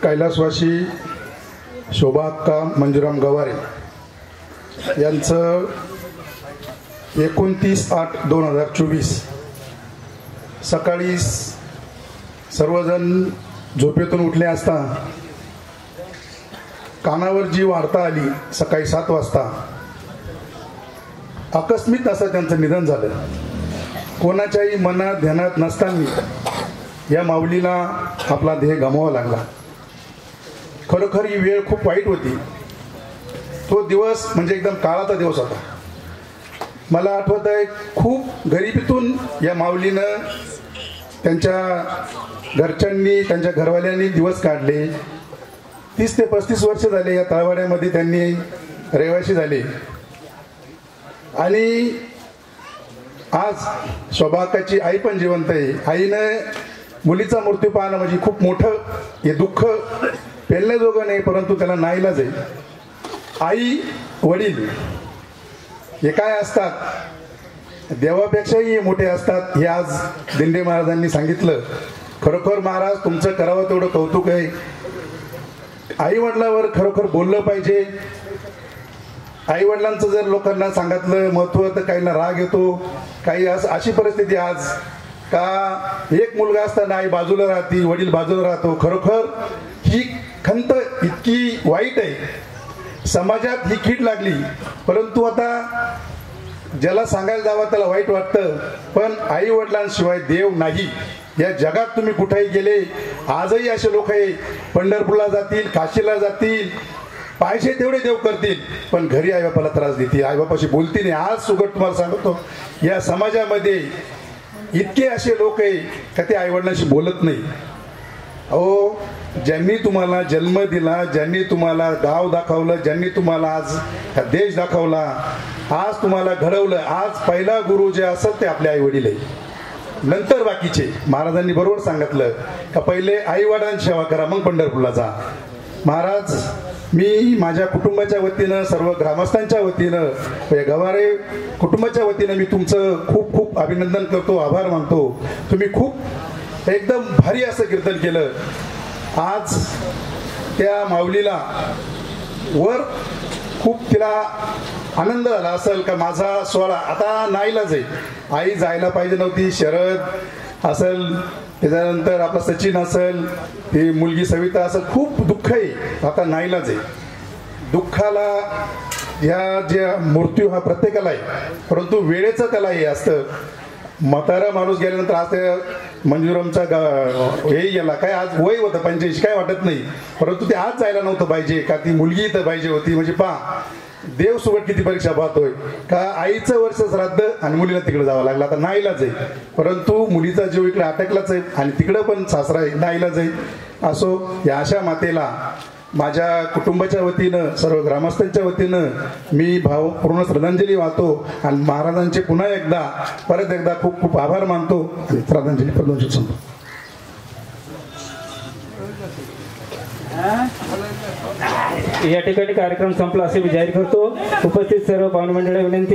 कैलासवासी शोभा अक्का मंजुराम गवारे यांचं 29/8/2024 सकाळी सर्वजण झोपेतून उठले असता कानावर जी वार्ता आली सकाळी 7 वाजता, आकस्मिक असं त्यांचं निधन झालं. कोणाच्याही मनात ध्यानात नसताना या माऊलीला आपला देह गमवावा लागला. खरोखर ही वेळ खूप वाईट होती. तो दिवस म्हणजे एकदम काळाचा दिवस होता. मला आठवत आहे खूप गरिबीतून या माऊलीनं त्यांच्या घरच्यांनी त्यांच्या घरवाल्यांनी दिवस काढले. 30 ते 35 वर्ष झाले या तळवाड्यामध्ये त्यांनी रहिवासी झाले. आणि आज शोभाकाची आई पण जिवंत आहे. आईनं मुलीचा मृत्यू पाहणं म्हणजे खूप मोठं हे दुःख पेलण्याजोगं नाही, परंतु त्याला नाईलाज आहे. आई वडील हे काय असतात, देवापेक्षाही मोठे असतात हे आज दिंडे महाराजांनी सांगितलं. खरोखर महाराज तुमचं करावं तेवढं कौतुक आहे. आई वडिलांवर खरोखर बोललं पाहिजे. आई वडिलांचं जर लोकांना सांगितलं महत्त्व तर काहींना राग येतो. काही अशी परिस्थिती आज का एक मुलगा असताना आई बाजूला राहते, वडील बाजूला राहतो. खरोखर ही खंत इतकी वाईट आहे. समाजात ही कीड लागली, परंतु आता ज्याला सांगायला जावं त्याला वाईट वाटतं. पण आई वडिलांशिवाय देव नाही. या जगात तुम्ही कुठेही गेले आजही असे लोक आहे, पंढरपूरला जातील, काशीला जातील, पाहिजे तेवढे देव करतील, पण घरी आईबापाला त्रास देतील, आईबापाशी बोलती नाही. आज सुगट तुम्हाला सांगतो या समाजामध्ये इतके असे लोक आहे का ते आईवडिलांशी बोलत नाही. अहो, ज्यांनी तुम्हाला जन्म दिला, ज्यांनी तुम्हाला गाव दाखवलं, ज्यांनी तुम्हाला आज देश दाखवला, आज तुम्हाला घडवलं, आज पहिला गुरु जे असेल ते आपले आई वडील आहे. नंतर बाकीचे. महाराजांनी बरोबर सांगितलं का पहिले आई वडिलांची सेवा करा, मग पंढरपूरला जा. महाराज, मी माझ्या कुटुंबाच्या वतीनं, सर्व ग्रामस्थांच्या वतीनं, गवारे कुटुंबाच्या वतीनं मी तुमचं खूप खूप अभिनंदन करतो, आभार मानतो. तुम्ही खूप एकदम भारी असं कीर्तन केलं. आज त्या माऊलीला वर खूप तिला आनंद झाला असेल का माझा सोहळा आता नाईलाज आहे. आई जायला पाहिजे नव्हती. शरद असेल, त्याच्यानंतर आपला सचिन असेल, ती मुलगी सविता असेल, खूप दुःख आहे. आता नाईलाज आहे. दुःखाला ह्या ज्या मृत्यू हा प्रत्येकाला आहे, परंतु वेळेचं त्याला हे असतं. म्हातारा माणूस गेल्यानंतर आज ते मंजुरामचा हेही गेला, काय आज वय होतं 85, काय वाटत नाही, परंतु ते आज जायला नव्हतं पाहिजे का ती मुलगी इथं पाहिजे होती. म्हणजे पहा देव सोबत किती परीक्षा पाहतोय का आईचं वर्ष श्राद्ध आणि मुलीला तिकडे जावं लागलं. आता नाईलाज आहे, परंतु मुलीचा जीव इकडे अटकलाच आहे आणि तिकडं पण सासरा आहे, नाईलाज आहे. असो, या अशा मातेला माझ्या कुटुंबाच्या वतीनं, सर्व ग्रामस्थांच्या वतीनं मी भावपूर्ण श्रद्धांजली वाहतो आणि महाराजांचे पुन्हा एकदा परत एकदा खूप खूप आभार मानतो आणि श्रद्धांजली प्रदर्शित सांगतो. या ठिकाणी कार्यक्रम संपला असे मी जाहीर करतो. उपस्थित सर्व पाहुणे मंडळी विनंती